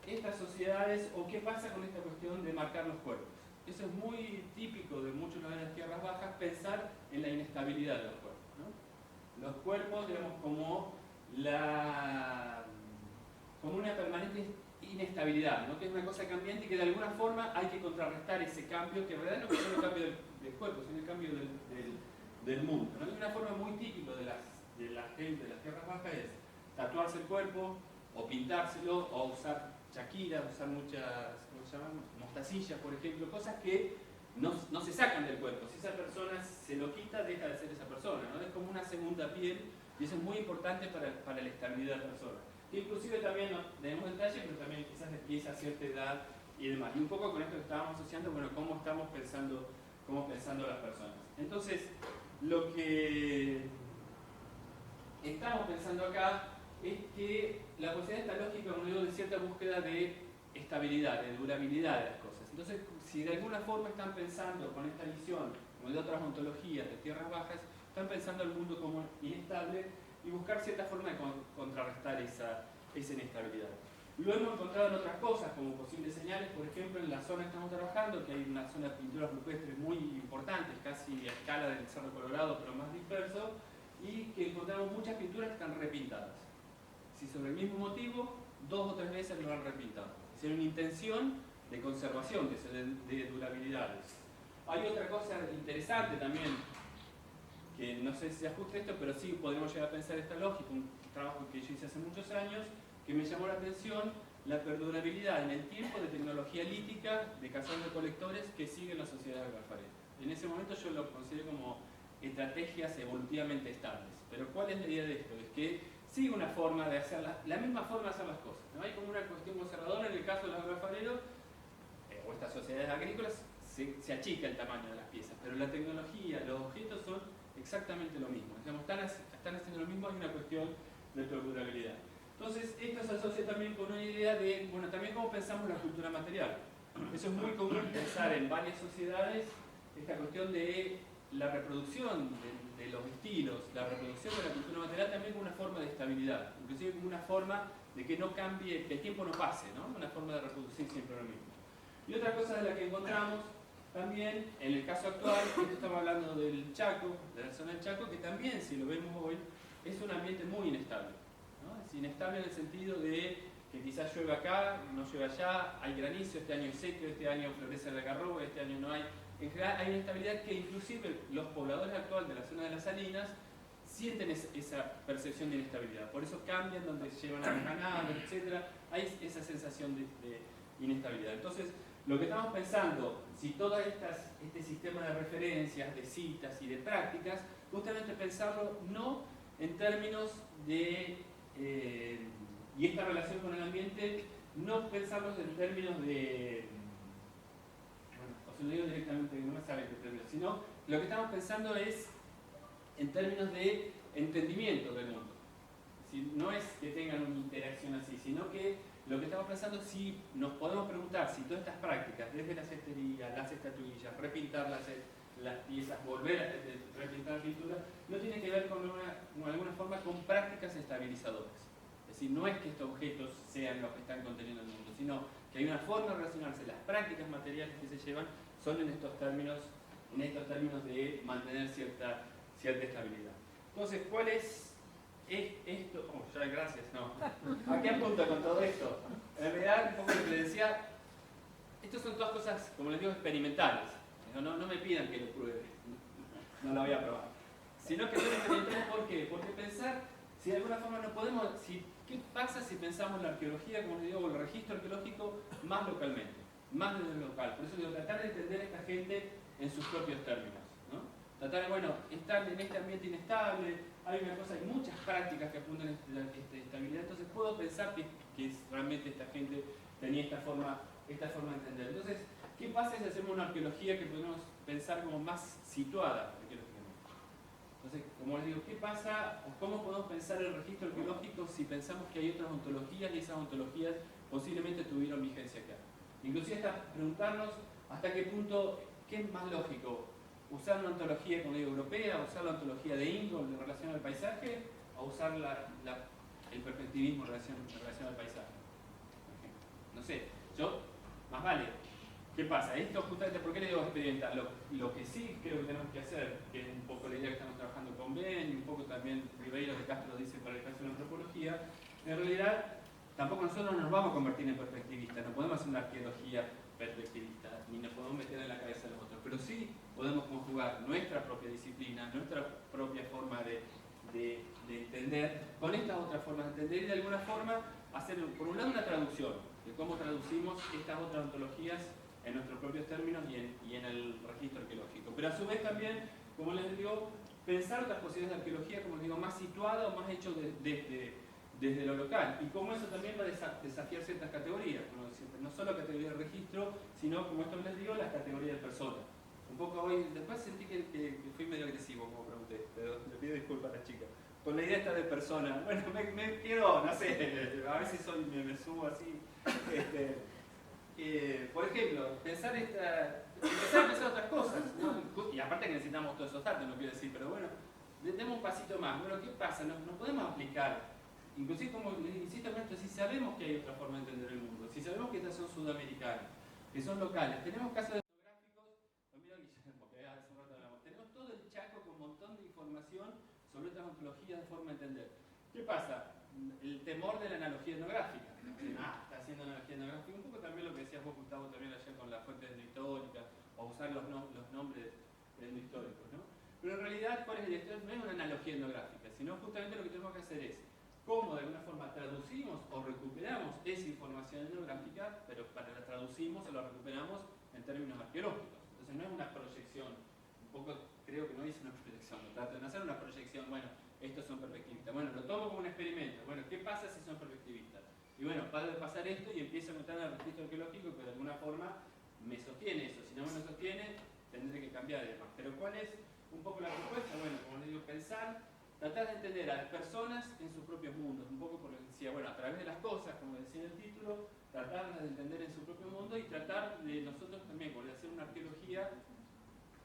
B: estas sociedades o qué pasa con esta cuestión de marcar los cuerpos. Eso es muy típico de muchos lugares de las tierras bajas, pensar en la inestabilidad de los cuerpos, ¿no? Los cuerpos, digamos, como una permanente inestabilidad, ¿no? Que es una cosa cambiante y que de alguna forma hay que contrarrestar ese cambio, que en realidad no es el cambio del cuerpo, sino el cambio del mundo, ¿no? Y una forma muy típica de la gente de las tierras bajas es tatuarse el cuerpo, o pintárselo, o usar chaquira, usar muchas, ¿cómo se llaman? Mostacillas, por ejemplo, cosas que no se sacan del cuerpo. Si esa persona se lo quita, deja de ser esa persona, ¿no? Es como una segunda piel, y eso es muy importante para la estabilidad de la persona. Inclusive también no tenemos detalle, pero también quizás empieza a cierta edad y demás. Y un poco con esto que estábamos asociando, bueno, cómo estamos pensando las personas. Entonces, lo que estamos pensando acá es que la posibilidad está lógica, como digo, de cierta búsqueda de estabilidad, de durabilidad de las cosas. Entonces, si de alguna forma están pensando con esta visión, como de otras ontologías de tierras bajas, están pensando el mundo como inestable y buscar cierta forma de contrarrestar esa inestabilidad. Lo hemos encontrado en otras cosas, como posibles señales, por ejemplo, en la zona que estamos trabajando, que hay una zona de pinturas rupestres muy importantes, casi a escala del Cerro Colorado, pero más disperso, y que encontramos muchas pinturas que están repintadas. Si sobre el mismo motivo, 2 o 3 veces lo han repintado. Es decir, una intención de conservación, de durabilidades. Hay otra cosa interesante también, que no sé si se ajusta esto, pero sí podemos llegar a pensar esta lógica, un trabajo que yo hice hace muchos años, que me llamó la atención, la perdurabilidad en el tiempo de tecnología lítica de cazadores-recolectores que siguen la sociedad de Alfarero. En ese momento yo lo considero como estrategias evolutivamente estables. Pero ¿cuál es la idea de esto? Es que sigue una forma de hacer la misma forma de hacer las cosas, ¿no? Hay como una cuestión conservadora en el caso de los agroalfareros, o estas sociedades agrícolas, se achica el tamaño de las piezas, pero la tecnología, los objetos son exactamente lo mismo. Digamos, están haciendo lo mismo, hay una cuestión de perdurabilidad. Entonces, esto se asocia también con una idea de, bueno, también cómo pensamos la cultura material. Eso es muy común pensar en varias sociedades, esta cuestión de la reproducción de los estilos, la reproducción de la cultura material también como una forma de estabilidad, inclusive como una forma de que no cambie, que el tiempo no pase, ¿no? Una forma de reproducir siempre lo mismo. Y otra cosa de la que encontramos también, en el caso actual, esto estamos hablando del Chaco, de la zona del Chaco, que también, si lo vemos hoy, es un ambiente muy inestable, ¿no? Es inestable en el sentido de que quizás llueve acá, no llueve allá, hay granizo, este año es seco, este año florece el algarrobo, este año no hay. En general hay una estabilidad que inclusive los pobladores actuales de la zona de las Salinas sienten esa percepción de inestabilidad. Por eso cambian donde llevan a los ganados, etc. Hay esa sensación de inestabilidad. Entonces, lo que estamos pensando, si todo este sistema de referencias, de citas y de prácticas, justamente pensarlo no en términos de, y esta relación con el ambiente, no pensarlos en términos de, bueno, os lo digo directamente, no me sale qué términos, sino lo que estamos pensando es en términos de entendimiento del mundo. Es decir, no es que tengan una interacción así, sino que lo que estamos pensando es si nos podemos preguntar si todas estas prácticas, desde la cestería, las estatuillas, repintar las piezas, volver a repintar la pintura, no tiene que ver con alguna forma con prácticas estabilizadoras. Es decir, no es que estos objetos sean los que están conteniendo el mundo, sino que hay una forma de relacionarse. Las prácticas materiales que se llevan son en estos términos de mantener cierta estabilidad. Entonces, ¿cuál es esto? Oh, ya, gracias, no. ¿A qué apunta con todo esto? En realidad, un poco lo que les decía, estas son todas cosas, como les digo, experimentales. No me pidan que lo pruebe, no la voy a probar. Sino que son experimentales, ¿por qué? Porque pensar, si de alguna forma no podemos, ¿qué pasa si pensamos la arqueología, como les digo, o el registro arqueológico más localmente, más desde lo local? Por eso digo, tratar de entender a esta gente en sus propios términos, ¿no? Tratar de, bueno, estar en este ambiente inestable, hay una cosa, hay muchas prácticas que apuntan a esta estabilidad, entonces puedo pensar que realmente esta gente tenía esta forma de entender. Entonces, ¿qué pasa si hacemos una arqueología que podemos pensar como más situada arqueológicamente? Entonces, como les digo, ¿qué pasa o cómo podemos pensar el registro arqueológico si pensamos que hay otras ontologías y esas ontologías posiblemente tuvieron vigencia acá? Inclusive hasta preguntarnos hasta qué punto, ¿qué es más lógico? ¿Usar una ontología, como digo, europea, usar la ontología de Ingold en relación al paisaje, o usar el perspectivismo en relación al paisaje? No sé, yo, más vale. ¿Qué pasa? Esto justamente, ¿por qué le digo experimentar? Lo que sí creo que tenemos que hacer, que es un poco la idea que estamos trabajando con Ben, y un poco también Ribeiro de Castro dice para el caso de la antropología, en realidad tampoco nosotros nos vamos a convertir en perspectivistas, no podemos hacer una arqueología perspectivista, ni nos podemos meter en la cabeza de los otros, pero sí podemos conjugar nuestra propia disciplina, nuestra propia forma de entender, con estas otras formas de entender y de alguna forma hacer, por un lado, una traducción de cómo traducimos estas otras ontologías en nuestros propios términos y en el registro arqueológico. Pero a su vez también, como les digo, pensar otras posibilidades de arqueología, como les digo, más situada o más hecho desde lo local. Y como eso también va a desafiar ciertas categorías, como siempre, no solo categoría de registro, sino, como esto les digo, las categorías de persona. Un poco hoy, después sentí que fui medio agresivo, como pregunté, pero le pido disculpas a la chica. Con la idea esta de persona, bueno, me quedo, no sé, a veces me subo así. Por ejemplo, empezar a pensar otras cosas, ¿no? Y aparte que necesitamos todos esos datos, no quiero decir, pero bueno, demos un pasito más. Bueno, ¿qué pasa? No podemos aplicar, inclusive como les insisto en esto, si sabemos que hay otra forma de entender el mundo, si sabemos que estas son sudamericanas, que son locales, tenemos casos etnográficos, mira Guillermo, que hace un rato hablamos, tenemos todo el Chaco con un montón de información sobre otras ontologías de forma de entender. ¿Qué pasa? El temor de la analogía etnográfica. Está haciendo analogía etnográfica. Un poco también lo que decías vos, Gustavo, también ayer con las fuentes históricas, o usar los nombres históricos, ¿no? Pero en realidad, ¿cuál es el estudio? No es una analogía etnográfica, sino justamente lo que tenemos que hacer es cómo de alguna forma traducimos o recuperamos esa información etnográfica, pero la traducimos o la recuperamos en términos arqueológicos. Entonces no es una proyección, un poco creo que no es una proyección, trato de hacer una proyección, bueno, estos son perspectivistas. Bueno, lo tomo como un experimento. Bueno, ¿qué pasa si son perspectivistas? Y bueno, puede pasar esto y empiezo a meter en el registro arqueológico que de alguna forma me sostiene eso. Si no me lo sostiene, tendré que cambiar de más. Pero ¿cuál es un poco la respuesta? Bueno, como les digo, pensar, tratar de entender a las personas en sus propios mundos. Un poco por lo que decía, bueno, a través de las cosas, como decía en el título, tratar de entender en su propio mundo y tratar de nosotros también, por hacer una arqueología,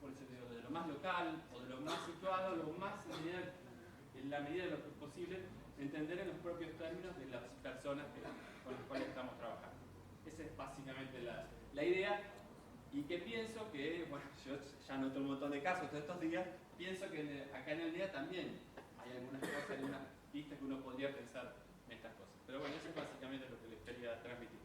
B: por eso digo, de lo más local o de lo más situado, lo más en la medida de lo posible, entender en los propios términos de las personas con las cuales estamos trabajando. Esa es básicamente la idea, y que pienso que, bueno, yo ya noto un montón de casos todos estos días, pienso que acá en el día también hay algunas cosas, algunas pistas que uno podría pensar en estas cosas. Pero bueno, eso es básicamente lo que les quería transmitir.